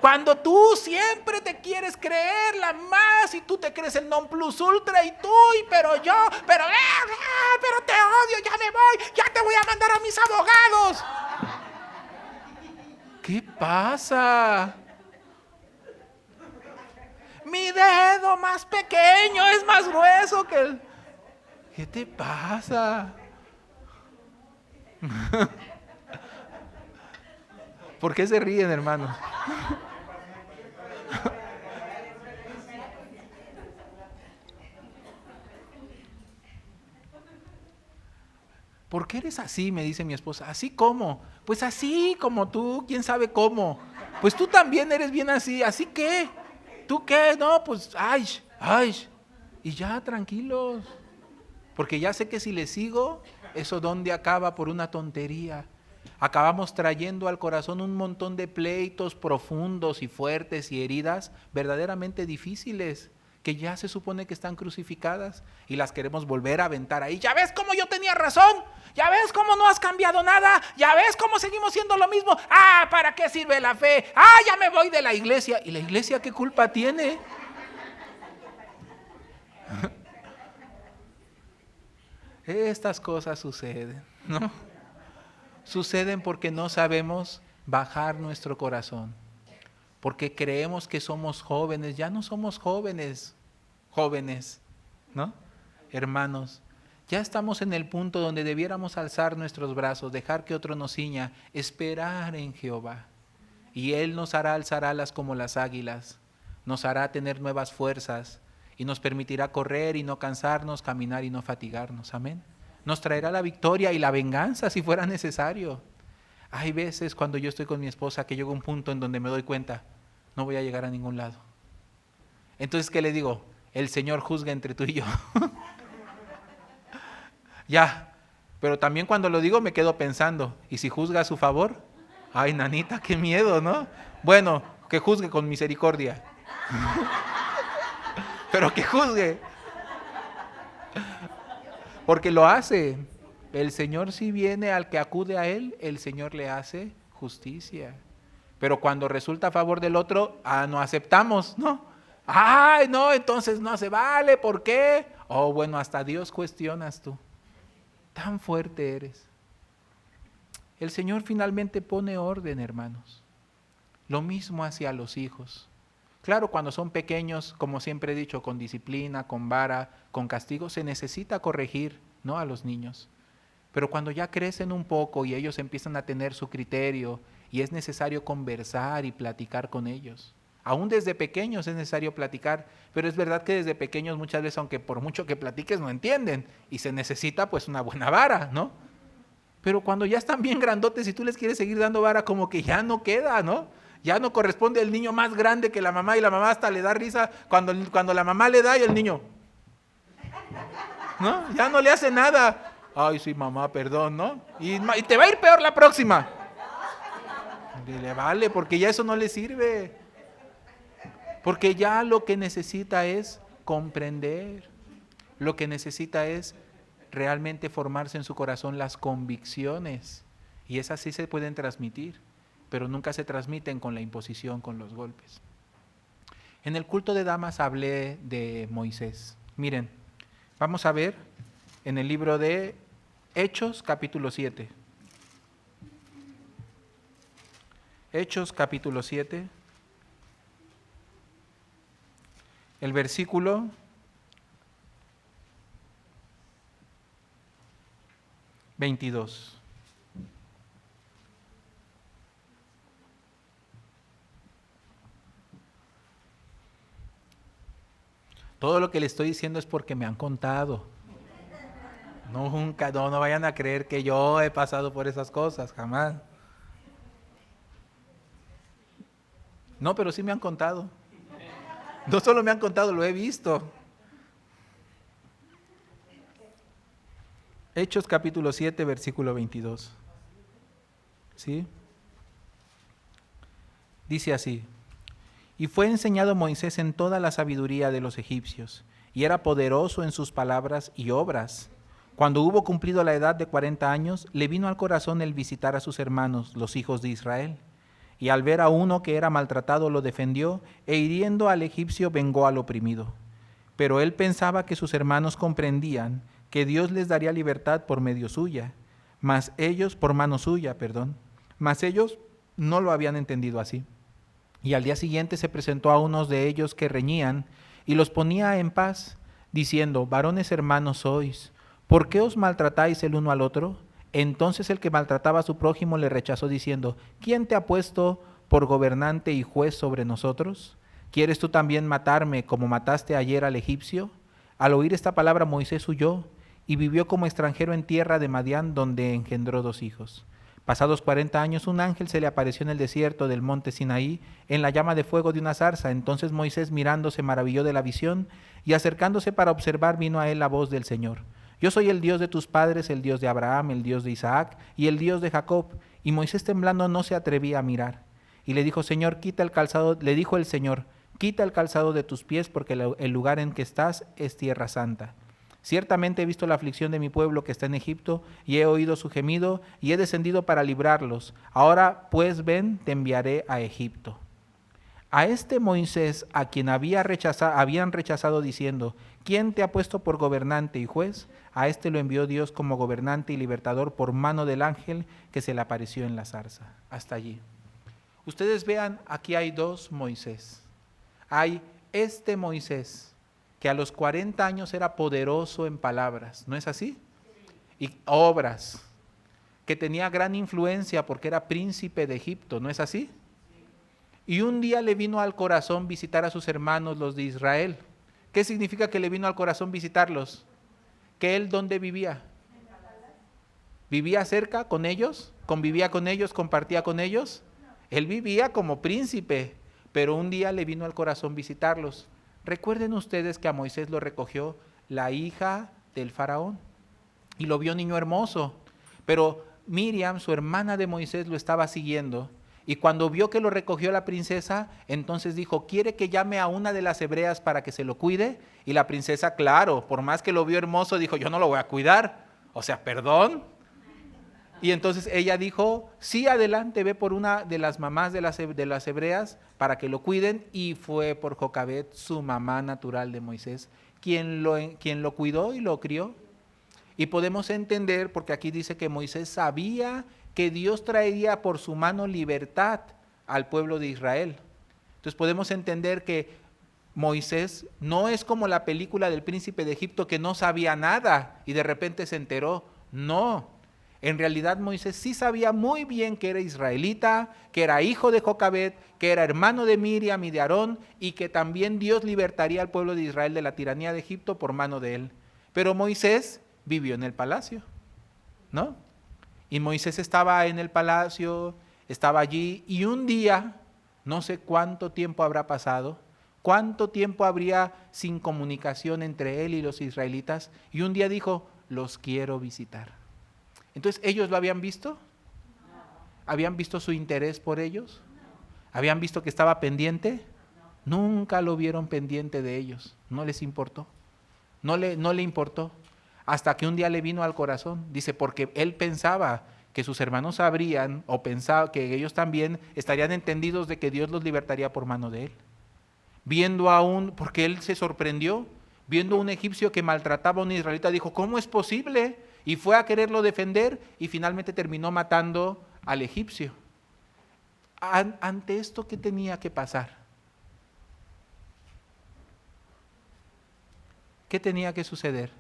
cuando tú siempre te quieres creer la más y tú te crees el non plus ultra y tú, pero yo, pero te odio, ya me voy, ya te voy a mandar a mis abogados. ¿Qué pasa? Mi dedo más pequeño es más grueso que el... ¿Qué te pasa? ¿Por qué se ríen, hermanos? ¿Por qué eres así? Me dice mi esposa. ¿Así cómo? Pues así como tú, quién sabe cómo. Pues tú también eres bien así. ¿Así qué? ¿Tú qué? No, pues, ay, ay. Y ya, tranquilos. Porque ya sé que si le sigo, eso donde acaba por una tontería. Acabamos trayendo al corazón un montón de pleitos profundos y fuertes y heridas verdaderamente difíciles, que ya se supone que están crucificadas y las queremos volver a aventar ahí. ¿Ya ves cómo yo tenía razón? ¿Ya ves cómo no has cambiado nada? ¿Ya ves cómo seguimos siendo lo mismo? Ah, ¿para qué sirve la fe? Ah, ya me voy de la iglesia. ¿Y la iglesia qué culpa tiene? Estas cosas suceden, ¿no? Suceden porque no sabemos bajar nuestro corazón, porque creemos que somos jóvenes. Ya no somos jóvenes, ¿no? Hermanos, ya estamos en el punto donde debiéramos alzar nuestros brazos, dejar que otro nos ciña, esperar en Jehová. Y Él nos hará alzar alas como las águilas, nos hará tener nuevas fuerzas y nos permitirá correr y no cansarnos, caminar y no fatigarnos. Amén. Nos traerá la victoria y la venganza si fuera necesario. Hay veces cuando yo estoy con mi esposa que llego a un punto en donde me doy cuenta, no voy a llegar a ningún lado. Entonces, ¿qué le digo? El Señor juzga entre tú y yo. Ya, pero también cuando lo digo me quedo pensando, ¿y si juzga a su favor? Ay, nanita, qué miedo, ¿no? Bueno, que juzgue con misericordia. Pero que juzgue. Porque lo hace. El Señor, si viene al que acude a Él, el Señor le hace justicia. Pero cuando resulta a favor del otro, no aceptamos, ¿no? Ay, no, entonces no se vale, ¿por qué? Oh, bueno, hasta Dios cuestionas tú. Tan fuerte eres. El Señor finalmente pone orden, hermanos. Lo mismo hacia los hijos. Claro, cuando son pequeños, como siempre he dicho, con disciplina, con vara, con castigo, se necesita corregir, ¿no?, a los niños. Pero cuando ya crecen un poco y ellos empiezan a tener su criterio y es necesario conversar y platicar con ellos. Aún desde pequeños es necesario platicar, pero es verdad que desde pequeños muchas veces, aunque por mucho que platiques, no entienden y se necesita pues una buena vara, ¿no? Pero cuando ya están bien grandotes y tú les quieres seguir dando vara, como que ya no queda, ¿no? Ya no corresponde el niño más grande que la mamá y la mamá hasta le da risa cuando la mamá le da y el niño, ¿no? Ya no le hace nada. Ay, sí, mamá, perdón, ¿no? Y te va a ir peor la próxima. Y le vale, porque ya eso no le sirve. Porque ya lo que necesita es comprender. Lo que necesita es realmente formarse en su corazón las convicciones. Y esas sí se pueden transmitir, pero nunca se transmiten con la imposición, con los golpes. En el culto de damas hablé de Moisés. Miren, vamos a ver en el libro de Hechos, capítulo 7. Hechos, capítulo 7. El versículo 22. Todo lo que le estoy diciendo es porque me han contado. Nunca, no vayan a creer que yo he pasado por esas cosas, jamás. No, pero sí me han contado. No solo me han contado, lo he visto. Hechos capítulo 7, versículo 22. ¿Sí? Dice así: Y fue enseñado Moisés en toda la sabiduría de los egipcios, y era poderoso en sus palabras y obras. Cuando hubo cumplido la edad de 40 años, le vino al corazón el visitar a sus hermanos, los hijos de Israel. Y al ver a uno que era maltratado, lo defendió, e hiriendo al egipcio vengó al oprimido. Pero él pensaba que sus hermanos comprendían que Dios les daría libertad por medio suya, por mano suya, mas ellos no lo habían entendido así. Y al día siguiente se presentó a unos de ellos que reñían y los ponía en paz, diciendo: varones hermanos sois, ¿por qué os maltratáis el uno al otro? Entonces el que maltrataba a su prójimo le rechazó diciendo: ¿quién te ha puesto por gobernante y juez sobre nosotros? ¿Quieres tú también matarme como mataste ayer al egipcio? Al oír esta palabra Moisés huyó y vivió como extranjero en tierra de Madián, donde engendró 2 hijos. Pasados 40 años, un ángel se le apareció en el desierto del monte Sinaí, en la llama de fuego de una zarza. Entonces Moisés, mirando, se maravilló de la visión, y acercándose para observar, vino a él la voz del Señor: yo soy el Dios de tus padres, el Dios de Abraham, el Dios de Isaac y el Dios de Jacob. Y Moisés, temblando, no se atrevía a mirar. Y le dijo: Señor, le dijo el Señor: quita el calzado de tus pies, porque el lugar en que estás es tierra santa. Ciertamente he visto la aflicción de mi pueblo que está en Egipto, y he oído su gemido, y he descendido para librarlos. Ahora pues ven, te enviaré a Egipto. A este Moisés, a quien habían rechazado diciendo: ¿quién te ha puesto por gobernante y juez? A este lo envió Dios como gobernante y libertador por mano del ángel que se le apareció en la zarza. Hasta allí. Ustedes vean, aquí hay 2 Moisés. Hay este Moisés, que a los 40 años era poderoso en palabras, ¿no es así? Y obras, que tenía gran influencia porque era príncipe de Egipto, ¿no es así? Y un día le vino al corazón visitar a sus hermanos, los de Israel. ¿Qué significa que le vino al corazón visitarlos? ¿Que él dónde vivía? ¿Vivía cerca con ellos? ¿Convivía con ellos? ¿Compartía con ellos? Él vivía como príncipe, pero un día le vino al corazón visitarlos. Recuerden ustedes que a Moisés lo recogió la hija del faraón y lo vio niño hermoso, pero Miriam, su hermana de Moisés, lo estaba siguiendo, y cuando vio que lo recogió la princesa, entonces dijo: ¿quiere que llame a una de las hebreas para que se lo cuide? Y la princesa, claro, por más que lo vio hermoso, dijo: yo no lo voy a cuidar, o sea, perdón. Y entonces ella dijo: sí, adelante, ve por una de las mamás de las hebreas para que lo cuiden. Y fue por Jocabed, su mamá natural de Moisés, quien lo cuidó y lo crió. Y podemos entender, porque aquí dice que Moisés sabía que Dios traería por su mano libertad al pueblo de Israel. Entonces podemos entender que Moisés no es como la película del príncipe de Egipto, que no sabía nada y de repente se enteró. No. En realidad Moisés sí sabía muy bien que era israelita, que era hijo de Jocabed, que era hermano de Miriam y de Aarón, y que también Dios libertaría al pueblo de Israel de la tiranía de Egipto por mano de él. Pero Moisés vivió en el palacio, ¿no? Y Moisés estaba en el palacio, estaba allí, y un día, no sé cuánto tiempo habrá pasado, cuánto tiempo habría sin comunicación entre él y los israelitas, y un día dijo: los quiero visitar. Entonces, ¿ellos lo habían visto? ¿Habían visto su interés por ellos? ¿Habían visto que estaba pendiente? Nunca lo vieron pendiente de ellos, no les importó, no le importó, hasta que un día le vino al corazón. Dice, porque él pensaba que sus hermanos sabrían, o pensaba que ellos también estarían entendidos de que Dios los libertaría por mano de él. Porque él se sorprendió, viendo a un egipcio que maltrataba a un israelita, dijo: ¿cómo es posible? Y fue a quererlo defender y finalmente terminó matando al egipcio. Ante esto, ¿qué tenía que pasar? ¿Qué tenía que suceder?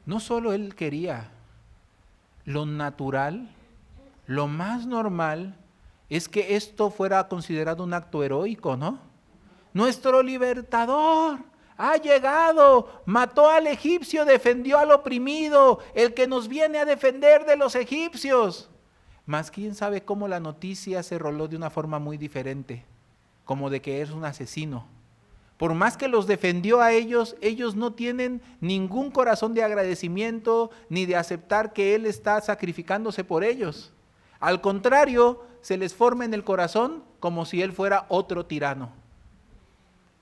No solo él quería, lo natural, lo más normal es que esto fuera considerado un acto heroico, ¿no? Nuestro libertador ha llegado, mató al egipcio, defendió al oprimido, el que nos viene a defender de los egipcios. Mas quién sabe cómo la noticia se roló de una forma muy diferente, como de que es un asesino. Por más que los defendió a ellos, ellos no tienen ningún corazón de agradecimiento ni de aceptar que él está sacrificándose por ellos. Al contrario, se les forma en el corazón como si él fuera otro tirano.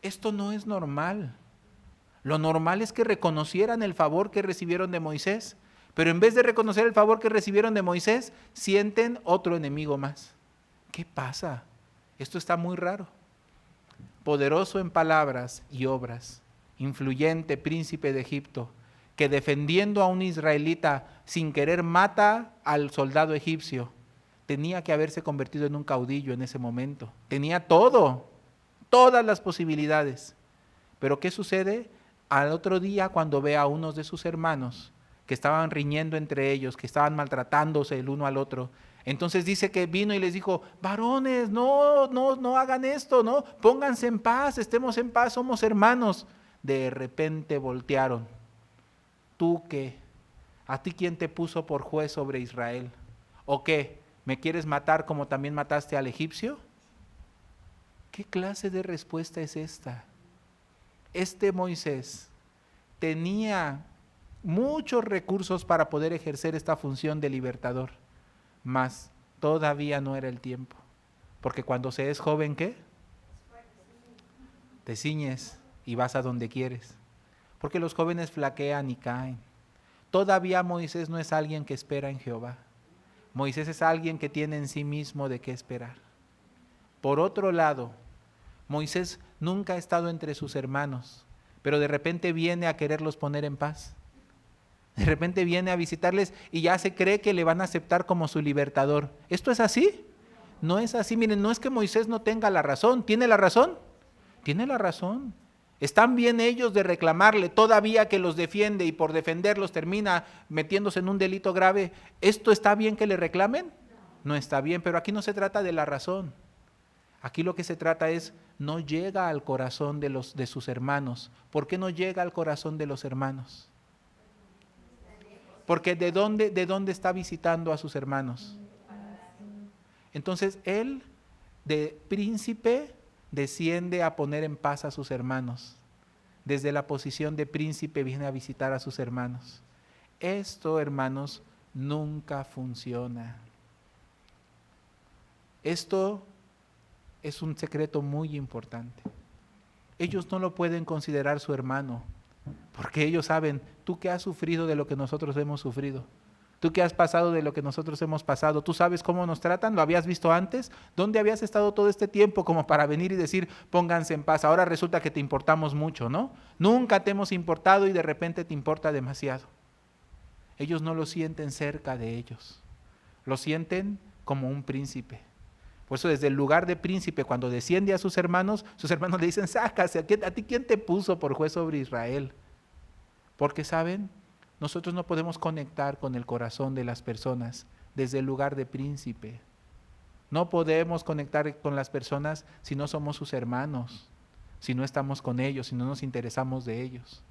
Esto no es normal. Lo normal es que reconocieran el favor que recibieron de Moisés, pero en vez de reconocer el favor que recibieron de Moisés, sienten otro enemigo más. ¿Qué pasa? Esto está muy raro. Poderoso en palabras y obras, influyente príncipe de Egipto, que defendiendo a un israelita sin querer mata al soldado egipcio, tenía que haberse convertido en un caudillo en ese momento. Tenía todo, todas las posibilidades. Pero ¿qué sucede? Al otro día, cuando ve a unos de sus hermanos que estaban riñendo entre ellos, que estaban maltratándose el uno al otro, entonces dice que vino y les dijo: varones, no hagan esto, no, pónganse en paz, estemos en paz, somos hermanos. De repente voltearon. ¿Tú qué? ¿A ti quién te puso por juez sobre Israel? ¿O qué? ¿Me quieres matar como también mataste al egipcio? ¿Qué clase de respuesta es esta? Este Moisés tenía muchos recursos para poder ejercer esta función de libertador, mas todavía no era el tiempo. Porque cuando se es joven, ¿qué? Te ciñes y vas a donde quieres. Porque los jóvenes flaquean y caen. Todavía Moisés no es alguien que espera en Jehová. Moisés es alguien que tiene en sí mismo de qué esperar. Por otro lado, Moisés nunca ha estado entre sus hermanos, pero de repente viene a quererlos poner en paz. De repente viene a visitarles y ya se cree que le van a aceptar como su libertador. ¿Esto es así? No es así. Miren, no es que Moisés no tenga la razón. ¿Tiene la razón? Tiene la razón. ¿Están bien ellos de reclamarle todavía que los defiende y por defenderlos termina metiéndose en un delito grave? ¿Esto está bien que le reclamen? No está bien, pero aquí no se trata de la razón. Aquí lo que se trata es, no llega al corazón de sus hermanos. ¿Por qué no llega al corazón de los hermanos? Porque ¿de dónde está visitando a sus hermanos? Entonces él, de príncipe, desciende a poner en paz a sus hermanos. Desde la posición de príncipe viene a visitar a sus hermanos. Esto, hermanos, nunca funciona. Esto es un secreto muy importante. Ellos no lo pueden considerar su hermano, porque ellos saben: tú que has sufrido de lo que nosotros hemos sufrido, tú que has pasado de lo que nosotros hemos pasado, tú sabes cómo nos tratan, lo habías visto antes, ¿dónde habías estado todo este tiempo como para venir y decir pónganse en paz? Ahora resulta que te importamos mucho, ¿no? Nunca te hemos importado y de repente te importa demasiado. Ellos no lo sienten cerca de ellos, lo sienten como un príncipe. Por eso desde el lugar de príncipe, cuando desciende a sus hermanos le dicen: sácase, ¿a ti quién te puso por juez sobre Israel? Porque saben, nosotros no podemos conectar con el corazón de las personas desde el lugar de príncipe. No podemos conectar con las personas si no somos sus hermanos, si no estamos con ellos, si no nos interesamos de ellos.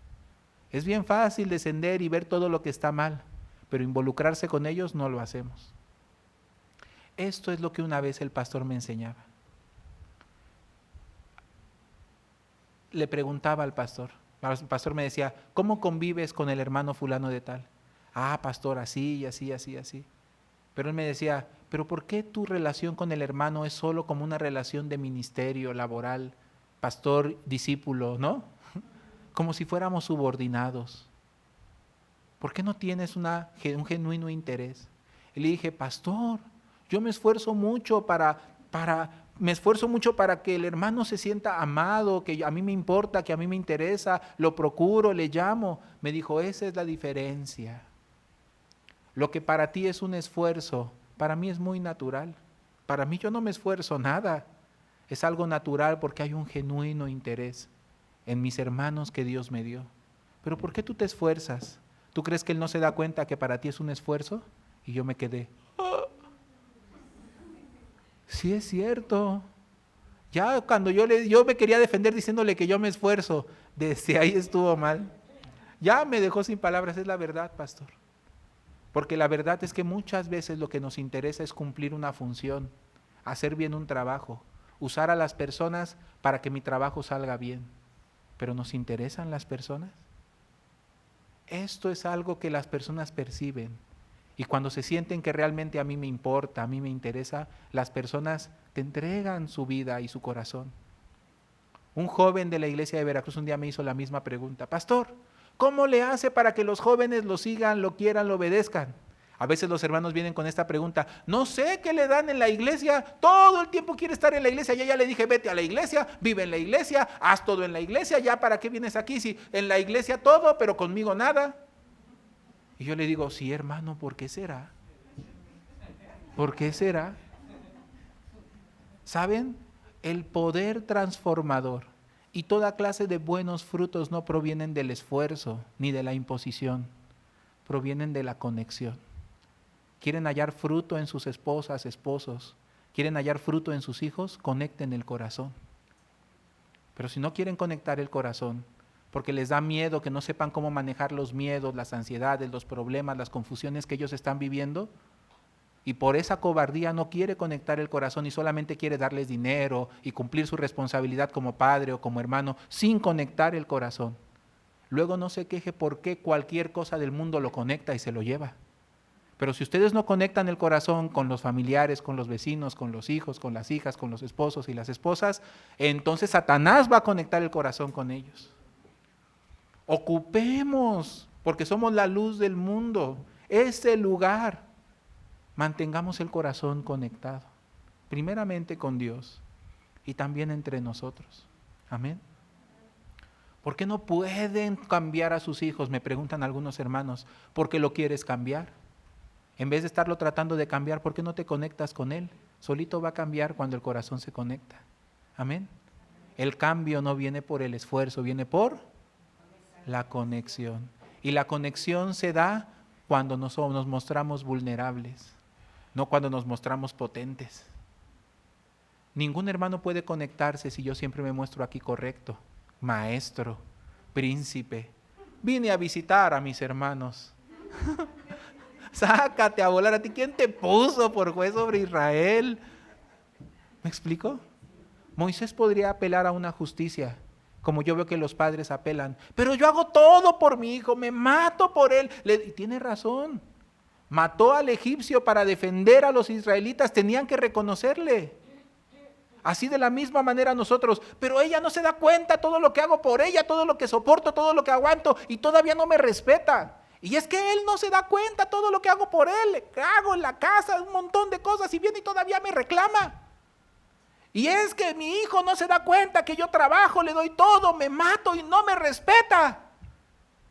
Es bien fácil descender y ver todo lo que está mal, pero involucrarse con ellos no lo hacemos. Esto es lo que una vez el pastor me enseñaba. Le preguntaba al pastor. El pastor me decía: ¿cómo convives con el hermano fulano de tal? Ah, pastor, así y así, así, así. Pero él me decía: ¿pero por qué tu relación con el hermano es solo como una relación de ministerio, laboral, pastor, discípulo, ¿no? Como si fuéramos subordinados. ¿Por qué no tienes un genuino interés? Y le dije: pastor, yo me esfuerzo mucho para que el hermano se sienta amado, que a mí me importa, que a mí me interesa, lo procuro, le llamo. Me dijo: esa es la diferencia. Lo que para ti es un esfuerzo, para mí es muy natural. Para mí yo no me esfuerzo nada. Es algo natural porque hay un genuino interés en mis hermanos que Dios me dio. Pero ¿por qué tú te esfuerzas? ¿Tú crees que Él no se da cuenta que para ti es un esfuerzo? Y yo me quedé: sí, es cierto. Ya cuando yo me quería defender diciéndole que yo me esfuerzo, desde ahí estuvo mal. Ya me dejó sin palabras. Es la verdad, pastor. Porque la verdad es que muchas veces lo que nos interesa es cumplir una función, hacer bien un trabajo, usar a las personas para que mi trabajo salga bien. ¿Pero nos interesan las personas? Esto es algo que las personas perciben. Y cuando se sienten que realmente a mí me importa, a mí me interesa, las personas te entregan su vida y su corazón. Un joven de la iglesia de Veracruz un día me hizo la misma pregunta: pastor, ¿cómo le hace para que los jóvenes lo sigan, lo quieran, lo obedezcan? A veces los hermanos vienen con esta pregunta: no sé qué le dan en la iglesia, todo el tiempo quiere estar en la iglesia. Ya le dije, vete a la iglesia, vive en la iglesia, haz todo en la iglesia, ya para qué vienes aquí si en la iglesia todo, pero conmigo nada. Y yo le digo, sí, hermano, ¿por qué será? ¿Por qué será? ¿Saben? El poder transformador y toda clase de buenos frutos no provienen del esfuerzo ni de la imposición, provienen de la conexión. ¿Quieren hallar fruto en sus esposas, esposos? ¿Quieren hallar fruto en sus hijos? Conecten el corazón. Pero si no quieren conectar el corazón, porque les da miedo, que no sepan cómo manejar los miedos, las ansiedades, los problemas, las confusiones que ellos están viviendo, y por esa cobardía no quiere conectar el corazón y solamente quiere darles dinero y cumplir su responsabilidad como padre o como hermano sin conectar el corazón, luego no se queje por qué cualquier cosa del mundo lo conecta y se lo lleva. Pero si ustedes no conectan el corazón con los familiares, con los vecinos, con los hijos, con las hijas, con los esposos y las esposas, entonces Satanás va a conectar el corazón con ellos. Ocupemos, porque somos la luz del mundo, ese lugar. Mantengamos el corazón conectado, primeramente con Dios y también entre nosotros. Amén. ¿Por qué no pueden cambiar a sus hijos? Me preguntan algunos hermanos. ¿Por qué lo quieres cambiar? En vez de estarlo tratando de cambiar, ¿por qué no te conectas con él? Solito va a cambiar cuando el corazón se conecta. Amén. El cambio no viene por el esfuerzo, viene por la conexión. Y la conexión se da cuando nos mostramos vulnerables, no cuando nos mostramos potentes. Ningún hermano puede conectarse si yo siempre me muestro aquí correcto, maestro, príncipe. Vine a visitar a mis hermanos. Sácate a volar a ti. ¿Quién te puso por juez sobre Israel? ¿Me explico? Moisés podría apelar a una justicia, como yo veo que los padres apelan. Pero yo hago todo por mi hijo, me mato por él. Y tiene razón. Mató al egipcio para defender a los israelitas, tenían que reconocerle. Así de la misma manera nosotros, pero ella no se da cuenta todo lo que hago por ella, todo lo que soporto, todo lo que aguanto y todavía no me respeta. Y es que él no se da cuenta todo lo que hago por él, hago en la casa un montón de cosas y viene y todavía me reclama. Y es que mi hijo no se da cuenta que yo trabajo, le doy todo, me mato y no me respeta.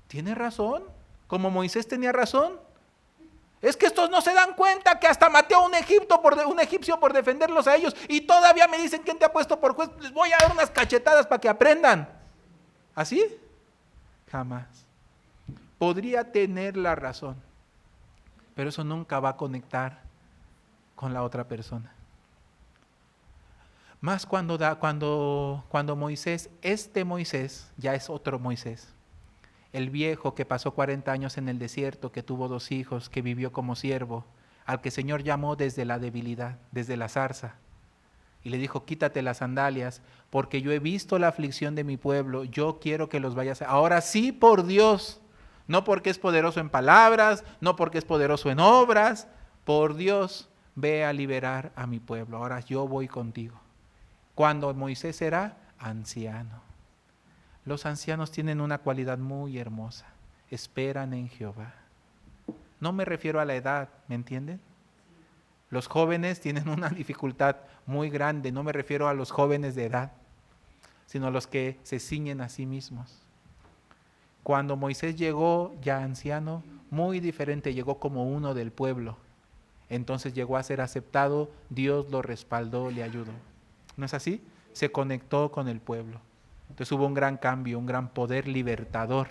¿Tiene razón? Como Moisés tenía razón. Es que estos no se dan cuenta que hasta maté a un egipcio por defenderlos a ellos y todavía me dicen quién te ha puesto por juez. Les voy a dar unas cachetadas para que aprendan. ¿Así? Jamás. Podría tener la razón, pero eso nunca va a conectar con la otra persona. Más cuando Moisés, este Moisés, ya es otro Moisés. El viejo que pasó 40 años en el desierto, que tuvo 2 hijos, que vivió como siervo, al que el Señor llamó desde la debilidad, desde la zarza. Y le dijo, quítate las sandalias, porque yo he visto la aflicción de mi pueblo, yo quiero que los vayas a... Ahora sí por Dios, no porque es poderoso en palabras, no porque es poderoso en obras, por Dios, ve a liberar a mi pueblo, ahora yo voy contigo. Cuando Moisés era anciano. Los ancianos tienen una cualidad muy hermosa, esperan en Jehová. No me refiero a la edad, ¿me entienden? Los jóvenes tienen una dificultad muy grande, no me refiero a los jóvenes de edad, sino a los que se ciñen a sí mismos. Cuando Moisés llegó ya anciano, muy diferente, llegó como uno del pueblo. Entonces llegó a ser aceptado, Dios lo respaldó, le ayudó. ¿No es así? Se conectó con el pueblo. Entonces hubo un gran cambio, un gran poder libertador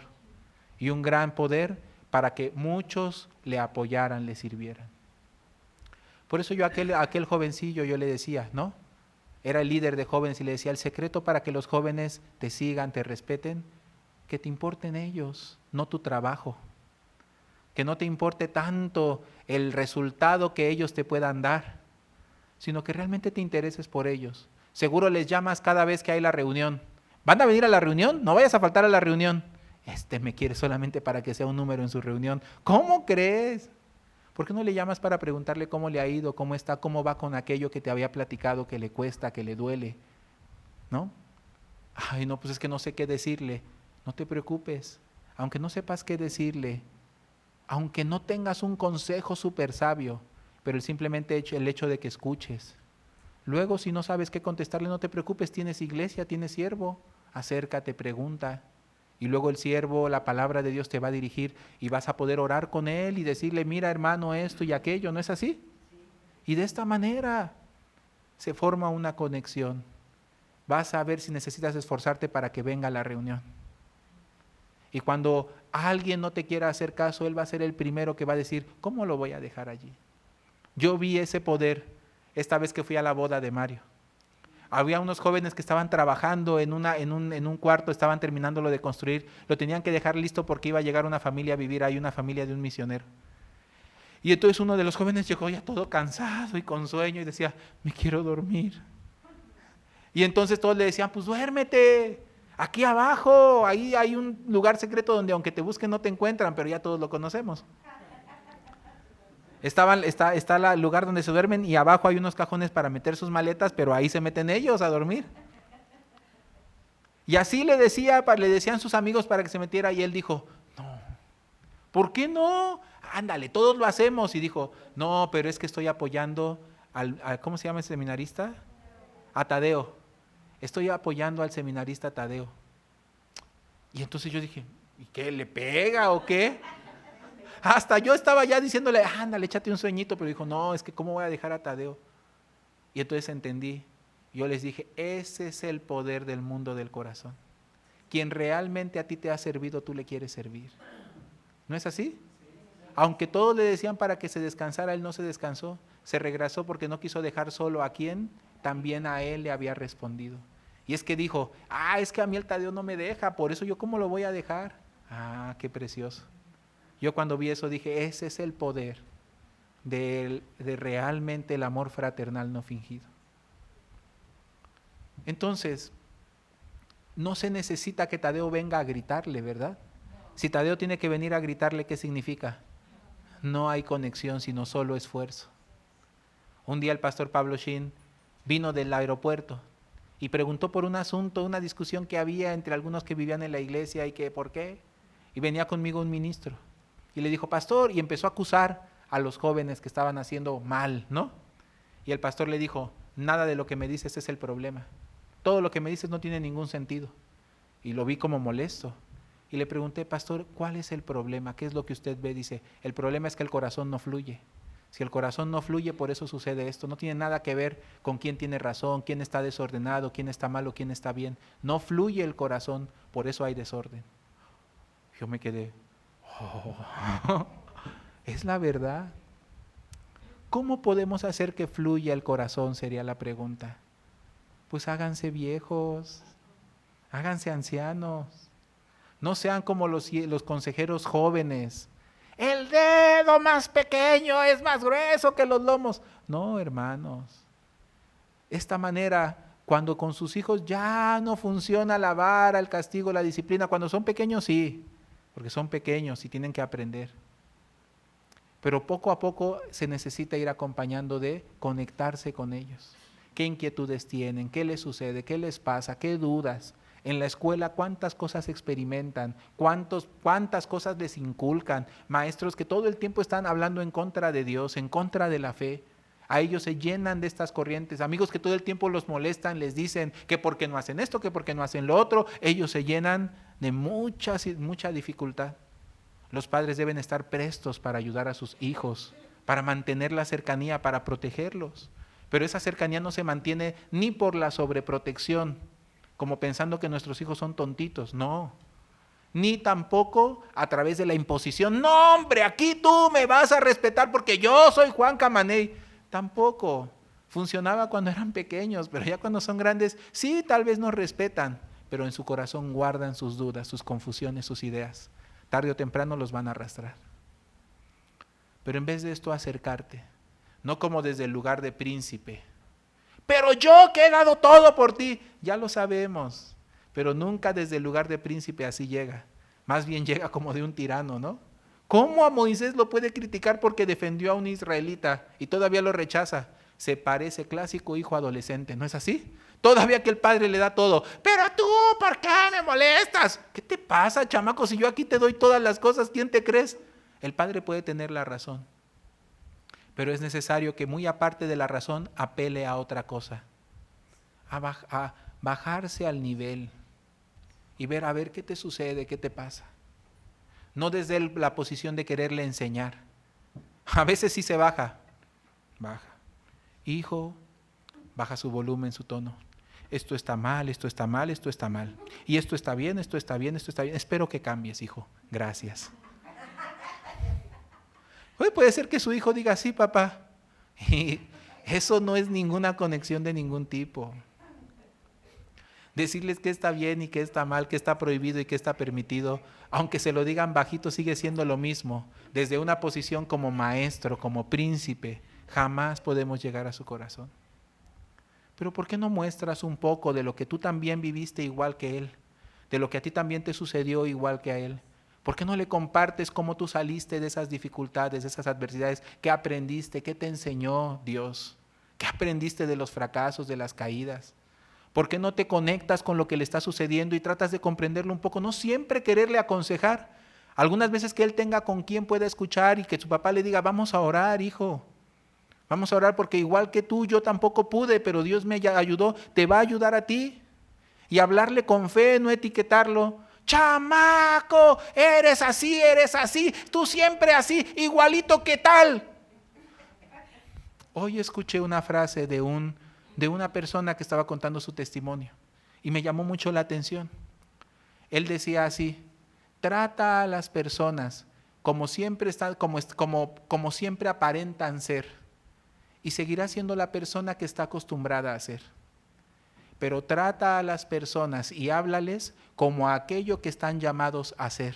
y un gran poder para que muchos le apoyaran, le sirvieran. Por eso yo a aquel jovencillo yo le decía, ¿no? Era el líder de jóvenes y le decía, el secreto para que los jóvenes te sigan, te respeten, que te importen ellos, no tu trabajo. Que no te importe tanto el resultado que ellos te puedan dar, sino que realmente te intereses por ellos. Seguro les llamas cada vez que hay la reunión. ¿Van a venir a la reunión? No vayas a faltar a la reunión. Me quiere solamente para que sea un número en su reunión. ¿Cómo crees? ¿Por qué no le llamas para preguntarle cómo le ha ido, cómo está, cómo va con aquello que te había platicado, que le cuesta, que le duele? ¿No? Ay, no, pues es que no sé qué decirle. No te preocupes, aunque no sepas qué decirle, aunque no tengas un consejo súper sabio, pero el hecho de que escuches. Luego, si no sabes qué contestarle, no te preocupes, tienes iglesia, tienes siervo, acércate, pregunta. Y luego el siervo, la palabra de Dios te va a dirigir y vas a poder orar con él y decirle, mira hermano, esto y aquello, ¿no es así? Y de esta manera se forma una conexión. Vas a ver si necesitas esforzarte para que venga a la reunión. Y cuando alguien no te quiera hacer caso, él va a ser el primero que va a decir, ¿cómo lo voy a dejar allí? Yo vi ese poder esta vez que fui a la boda de Mario. Había unos jóvenes que estaban trabajando en un cuarto, estaban terminándolo de construir, lo tenían que dejar listo porque iba a llegar una familia a vivir ahí, una familia de un misionero. Y entonces uno de los jóvenes llegó ya todo cansado y con sueño y decía, me quiero dormir. Y entonces todos le decían, pues duérmete, aquí abajo, ahí hay un lugar secreto donde aunque te busquen no te encuentran, pero ya todos lo conocemos. Está el lugar donde se duermen y abajo hay unos cajones para meter sus maletas, pero ahí se meten ellos a dormir. Y así le decían sus amigos para que se metiera y él dijo, no, ¿por qué no? Ándale, todos lo hacemos. Y dijo, no, pero es que estoy apoyando ¿cómo se llama el seminarista? A Tadeo. Estoy apoyando al seminarista Tadeo. Y entonces yo dije, ¿y qué? ¿Le pega o qué? Hasta yo estaba ya diciéndole, ándale, échate un sueñito, pero dijo, no, es que ¿cómo voy a dejar a Tadeo? Y entonces entendí, yo les dije, ese es el poder del mundo del corazón. Quien realmente a ti te ha servido, tú le quieres servir. ¿No es así? Aunque todos le decían para que se descansara, él no se descansó, se regresó porque no quiso dejar solo a quien también a él le había respondido. Y es que dijo, es que a mí el Tadeo no me deja, por eso yo ¿cómo lo voy a dejar? Qué precioso. Yo cuando vi eso dije, ese es el poder de realmente el amor fraternal no fingido. Entonces, no se necesita que Tadeo venga a gritarle, ¿verdad? Si Tadeo tiene que venir a gritarle, ¿qué significa? No hay conexión, sino solo esfuerzo. Un día el pastor Pablo Shin vino del aeropuerto y preguntó por un asunto, una discusión que había entre algunos que vivían en la iglesia y que ¿por qué? Y venía conmigo un ministro. Y le dijo, pastor, y empezó a acusar a los jóvenes que estaban haciendo mal, ¿no? Y el pastor le dijo, nada de lo que me dices es el problema. Todo lo que me dices no tiene ningún sentido. Y lo vi como molesto. Y le pregunté, pastor, ¿cuál es el problema? ¿Qué es lo que usted ve? Dice, el problema es que el corazón no fluye. Si el corazón no fluye, por eso sucede esto. No tiene nada que ver con quién tiene razón, quién está desordenado, quién está mal o quién está bien. No fluye el corazón, por eso hay desorden. Yo me quedé, es la verdad. ¿Cómo podemos hacer que fluya el corazón? Sería la pregunta. Pues háganse viejos, háganse ancianos. No sean como los consejeros jóvenes. El dedo más pequeño es más grueso que los lomos. No, hermanos. Esta manera, cuando con sus hijos ya no funciona la vara, el castigo, la disciplina, cuando son pequeños sí, porque son pequeños y tienen que aprender. Pero poco a poco se necesita ir acompañando de conectarse con ellos. ¿Qué inquietudes tienen? ¿Qué les sucede? ¿Qué les pasa? ¿Qué dudas? En la escuela, ¿cuántas cosas experimentan? ¿Cuántas cosas les inculcan? Maestros que todo el tiempo están hablando en contra de Dios, en contra de la fe. A ellos se llenan de estas corrientes. Amigos que todo el tiempo los molestan, les dicen que por qué no hacen esto, que por qué no hacen lo otro. Ellos se llenan de mucha dificultad. Los padres deben estar prestos para ayudar a sus hijos, para mantener la cercanía, para protegerlos. Pero esa cercanía no se mantiene ni por la sobreprotección, como pensando que nuestros hijos son tontitos, no. Ni tampoco a través de la imposición, no hombre, aquí tú me vas a respetar porque yo soy Juan Camaney. Tampoco. Funcionaba cuando eran pequeños, pero ya cuando son grandes, sí, tal vez nos respetan, pero en su corazón guardan sus dudas, sus confusiones, sus ideas. Tarde o temprano los van a arrastrar. Pero en vez de esto, acercarte, no como desde el lugar de príncipe. Pero yo que he dado todo por ti, ya lo sabemos, pero nunca desde el lugar de príncipe así llega. Más bien llega como de un tirano, ¿no? ¿Cómo a Moisés lo puede criticar porque defendió a un israelita y todavía lo rechaza? Se parece clásico hijo adolescente, ¿no es así? Todavía que el padre le da todo. Pero tú, ¿por qué me molestas? ¿Qué te pasa, chamaco? Si yo aquí te doy todas las cosas, ¿quién te crees? El padre puede tener la razón, pero es necesario que muy aparte de la razón apele a otra cosa, a bajarse al nivel y ver a ver qué te sucede, qué te pasa. No desde la posición de quererle enseñar. A veces sí se baja. Hijo, baja su volumen, su tono. Esto está mal, esto está mal, esto está mal. Y esto está bien, esto está bien, esto está bien. Espero que cambies, hijo. Gracias. Puede ser que su hijo diga, sí, papá. Y eso no es ninguna conexión de ningún tipo. Decirles qué está bien y qué está mal, qué está prohibido y qué está permitido, aunque se lo digan bajito, sigue siendo lo mismo. Desde una posición como maestro, como príncipe, jamás podemos llegar a su corazón. Pero ¿por qué no muestras un poco de lo que tú también viviste igual que él? De lo que a ti también te sucedió igual que a él. ¿Por qué no le compartes cómo tú saliste de esas dificultades, de esas adversidades? ¿Qué aprendiste? ¿Qué te enseñó Dios? ¿Qué aprendiste de los fracasos, de las caídas? ¿Por qué no te conectas con lo que le está sucediendo y tratas de comprenderlo un poco? No siempre quererle aconsejar. Algunas veces que él tenga con quien pueda escuchar y que su papá le diga, vamos a orar, hijo. Vamos a orar porque igual que tú, yo tampoco pude, pero Dios me ayudó, te va a ayudar a ti. Y hablarle con fe, no etiquetarlo. Chamaco, eres así, tú siempre así, igualito que tal. Hoy escuché una frase de una persona que estaba contando su testimonio y me llamó mucho la atención. Él decía así: trata a las personas como siempre como siempre aparentan ser y seguirás siendo la persona que está acostumbrada a ser. Pero trata a las personas y háblales como a aquello que están llamados a ser,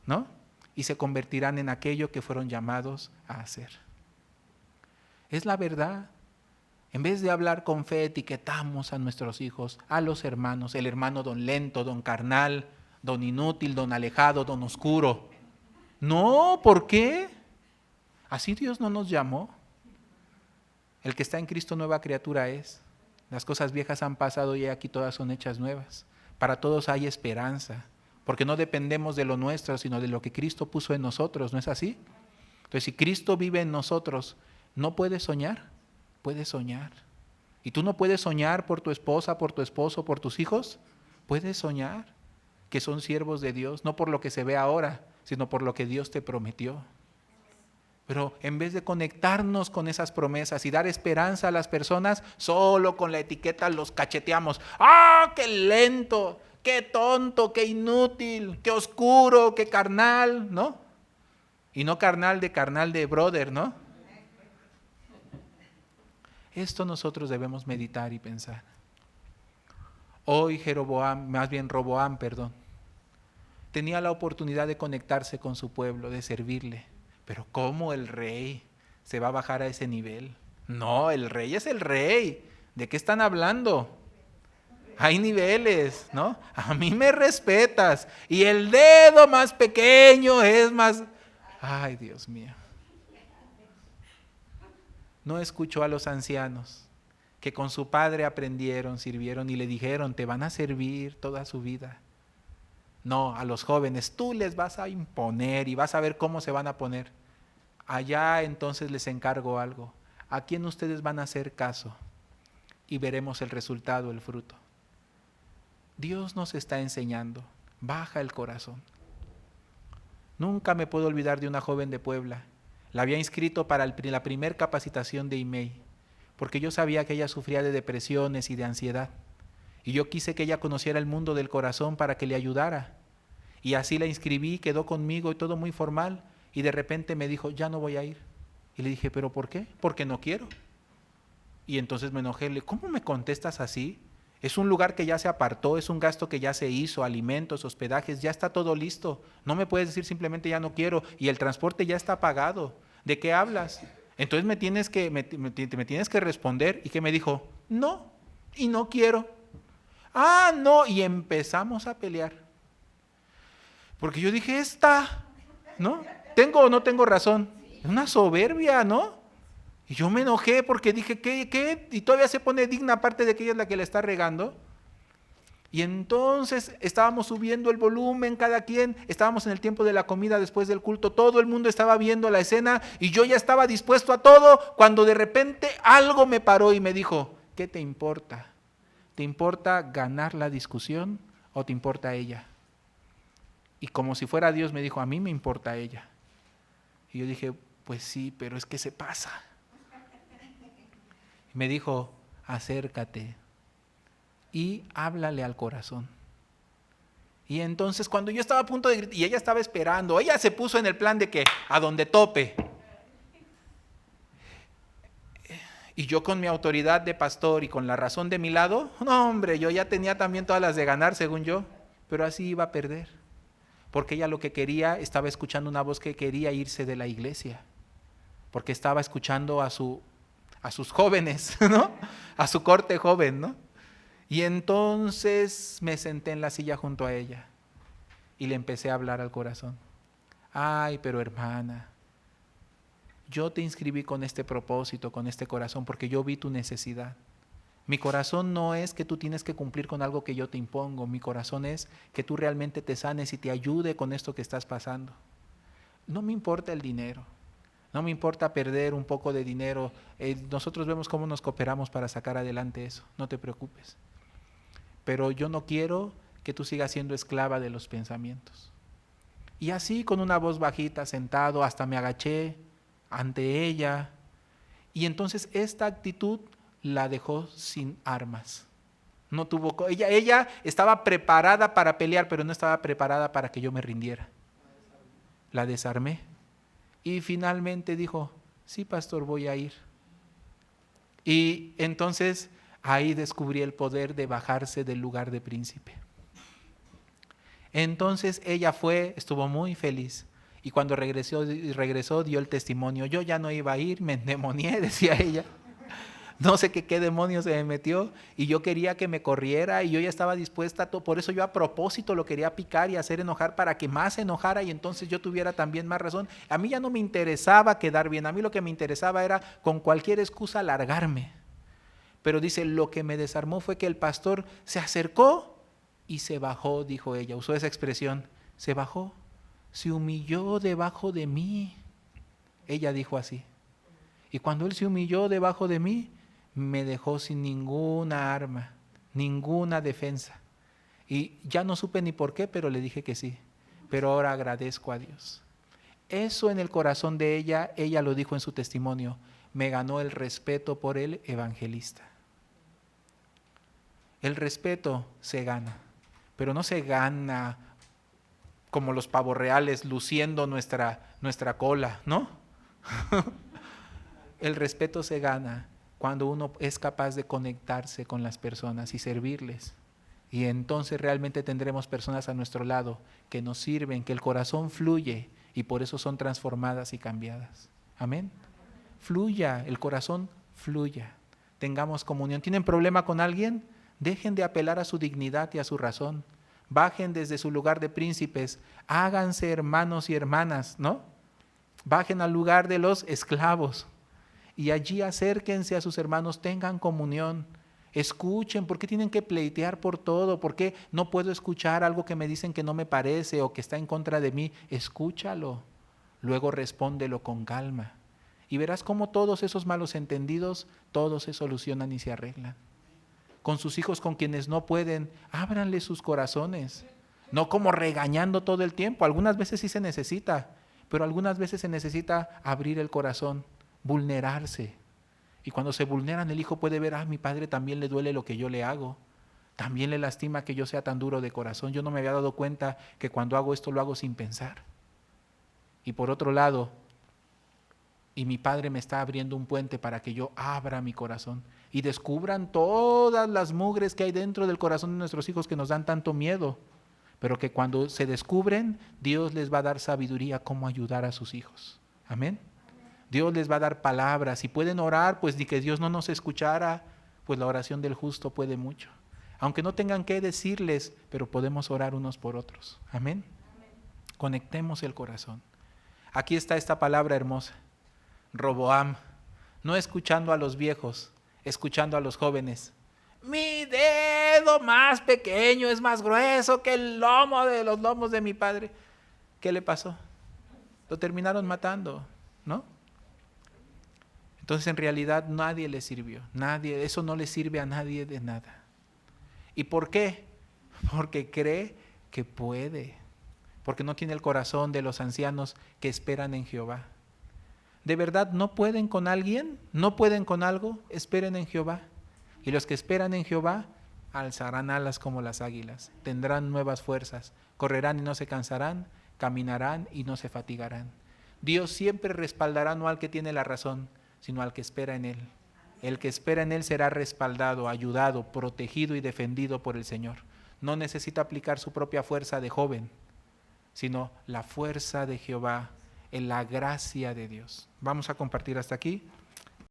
¿no? Y se convertirán en aquello que fueron llamados a hacer. Es la verdad. En vez de hablar con fe, etiquetamos a nuestros hijos, a los hermanos, el hermano don lento, don carnal, don inútil, don alejado, don oscuro. No, ¿por qué? Así Dios no nos llamó. El que está en Cristo nueva criatura es. Las cosas viejas han pasado y aquí todas son hechas nuevas. Para todos hay esperanza, porque no dependemos de lo nuestro, sino de lo que Cristo puso en nosotros, ¿no es así? Entonces, si Cristo vive en nosotros, ¿no puedes soñar? Puedes soñar. ¿Y tú no puedes soñar por tu esposa, por tu esposo, por tus hijos? Puedes soñar que son siervos de Dios, no por lo que se ve ahora, sino por lo que Dios te prometió. Pero en vez de conectarnos con esas promesas y dar esperanza a las personas, solo con la etiqueta los cacheteamos. ¡Ah, qué lento! ¡Qué tonto! ¡Qué inútil! ¡Qué oscuro! ¡Qué carnal! ¿No? Y no carnal de brother, ¿no? Esto nosotros debemos meditar y pensar. Hoy Roboam, tenía la oportunidad de conectarse con su pueblo, de servirle. Pero ¿cómo el rey se va a bajar a ese nivel? No, el rey es el rey. ¿De qué están hablando? Hay niveles, ¿no? A mí me respetas. Y el dedo más pequeño es más... Ay, Dios mío. No escuchó a los ancianos que con su padre aprendieron, sirvieron y le dijeron, te van a servir toda su vida. No, a los jóvenes, tú les vas a imponer y vas a ver cómo se van a poner. Allá entonces les encargo algo. ¿A quién ustedes van a hacer caso? Y veremos el resultado, el fruto. Dios nos está enseñando. Baja el corazón. Nunca me puedo olvidar de una joven de Puebla. La había inscrito para la primer capacitación de IMEI, porque yo sabía que ella sufría de depresiones y de ansiedad. Y yo quise que ella conociera el mundo del corazón para que le ayudara. Y así la inscribí, quedó conmigo y todo muy formal. Y de repente me dijo, ya no voy a ir. Y le dije, ¿pero por qué? Porque no quiero. Y entonces me enojé, le dije, ¿cómo me contestas así? Es un lugar que ya se apartó, es un gasto que ya se hizo, alimentos, hospedajes, ya está todo listo. No me puedes decir simplemente ya no quiero y el transporte ya está pagado. ¿De qué hablas? Entonces me tienes que responder. ¿Y qué me dijo? No, y no quiero. Ah, no, y empezamos a pelear. Porque yo dije, ¿no? ¿Tengo o no tengo razón? Es una soberbia, ¿no? Y yo me enojé porque dije, ¿qué? Y todavía se pone digna aparte de que ella es la que la está regando. Y entonces estábamos subiendo el volumen cada quien, estábamos en el tiempo de la comida después del culto, todo el mundo estaba viendo la escena y yo ya estaba dispuesto a todo cuando de repente algo me paró y me dijo, ¿qué te importa? ¿Te importa ganar la discusión o te importa ella? Y como si fuera Dios me dijo, a mí me importa ella. Y yo dije, pues sí, pero es que se pasa. Y me dijo, acércate y háblale al corazón. Y entonces cuando yo estaba a punto de gritar, y ella estaba esperando, ella se puso en el plan de que a donde tope. Y yo con mi autoridad de pastor y con la razón de mi lado, no hombre, yo ya tenía también todas las de ganar según yo, pero así iba a perder. Porque ella lo que quería, estaba escuchando una voz que quería irse de la iglesia. Porque estaba escuchando a sus jóvenes, ¿no? A su corte joven, ¿no? Y entonces me senté en la silla junto a ella y le empecé a hablar al corazón. Ay, pero hermana, yo te inscribí con este propósito, con este corazón, porque yo vi tu necesidad. Mi corazón no es que tú tienes que cumplir con algo que yo te impongo. Mi corazón es que tú realmente te sanes y te ayude con esto que estás pasando. No me importa el dinero. No me importa perder un poco de dinero. Nosotros vemos cómo nos cooperamos para sacar adelante eso. No te preocupes. Pero yo no quiero que tú sigas siendo esclava de los pensamientos. Y así con una voz bajita, sentado, hasta me agaché ante ella. Y entonces esta actitud la dejó sin armas. No tuvo, ella estaba preparada para pelear, pero no estaba preparada para que yo me rindiera. La desarmé. Y finalmente dijo, sí, pastor, voy a ir. Y entonces ahí descubrí el poder de bajarse del lugar de príncipe. Entonces ella estuvo muy feliz. Y cuando regresó dio el testimonio. Yo ya no iba a ir, me endemonié, decía ella. No sé qué demonio se me metió y yo quería que me corriera y yo ya estaba dispuesta, por eso yo a propósito lo quería picar y hacer enojar para que más se enojara y entonces yo tuviera también más razón. A mí ya no me interesaba quedar bien, a mí lo que me interesaba era con cualquier excusa largarme. Pero dice, lo que me desarmó fue que el pastor se acercó y se bajó, dijo ella, usó esa expresión, se bajó, se humilló debajo de mí. Ella dijo así. Y cuando él se humilló debajo de mí, me dejó sin ninguna arma, ninguna defensa. Y ya no supe ni por qué, pero le dije que sí. Pero ahora agradezco a Dios. Eso en el corazón de ella lo dijo en su testimonio, me ganó el respeto por el evangelista. El respeto se gana, pero no se gana como los pavos reales luciendo nuestra cola, ¿no? El respeto se gana cuando uno es capaz de conectarse con las personas y servirles. Y entonces realmente tendremos personas a nuestro lado que nos sirven, que el corazón fluye y por eso son transformadas y cambiadas. Amén. Fluya, el corazón fluya. Tengamos comunión. ¿Tienen problema con alguien? Dejen de apelar a su dignidad y a su razón. Bajen desde su lugar de príncipes. Háganse hermanos y hermanas, ¿no? Bajen al lugar de los esclavos. Y allí acérquense a sus hermanos, tengan comunión, escuchen. ¿Por qué tienen que pleitear por todo? ¿Por qué no puedo escuchar algo que me dicen que no me parece o que está en contra de mí? Escúchalo, luego respóndelo con calma. Y verás cómo todos esos malos entendidos, todos se solucionan y se arreglan. Con sus hijos, con quienes no pueden, ábranle sus corazones. No como regañando todo el tiempo, algunas veces sí se necesita, pero algunas veces se necesita abrir el corazón, vulnerarse. Y cuando se vulneran, el hijo puede ver, mi padre también le duele lo que yo le hago, también le lastima que yo sea tan duro de corazón. Yo no me había dado cuenta que cuando hago esto lo hago sin pensar. Y por otro lado, y mi padre me está abriendo un puente para que yo abra mi corazón y descubran todas las mugres que hay dentro del corazón de nuestros hijos que nos dan tanto miedo, pero que cuando se descubren, Dios les va a dar sabiduría cómo ayudar a sus hijos. Amén. Dios les va a dar palabras. Si pueden orar, pues ni que Dios no nos escuchara, pues la oración del justo puede mucho. Aunque no tengan que decirles, pero podemos orar unos por otros. Amén. Conectemos el corazón. Aquí está esta palabra hermosa. Roboam, no escuchando a los viejos, escuchando a los jóvenes. Mi dedo más pequeño es más grueso que el lomo de los lomos de mi padre. ¿Qué le pasó? Lo terminaron matando, ¿no? Entonces en realidad nadie le sirvió, nadie, eso no le sirve a nadie de nada. ¿Y por qué? Porque cree que puede, porque no tiene el corazón de los ancianos que esperan en Jehová. ¿De verdad no pueden con alguien? ¿No pueden con algo? Esperen en Jehová. Y los que esperan en Jehová alzarán alas como las águilas, tendrán nuevas fuerzas, correrán y no se cansarán, caminarán y no se fatigarán. Dios siempre respaldará no al que tiene la razón, sino al que espera en Él. El que espera en Él será respaldado, ayudado, protegido y defendido por el Señor. No necesita aplicar su propia fuerza de joven, sino la fuerza de Jehová en la gracia de Dios. Vamos a compartir hasta aquí.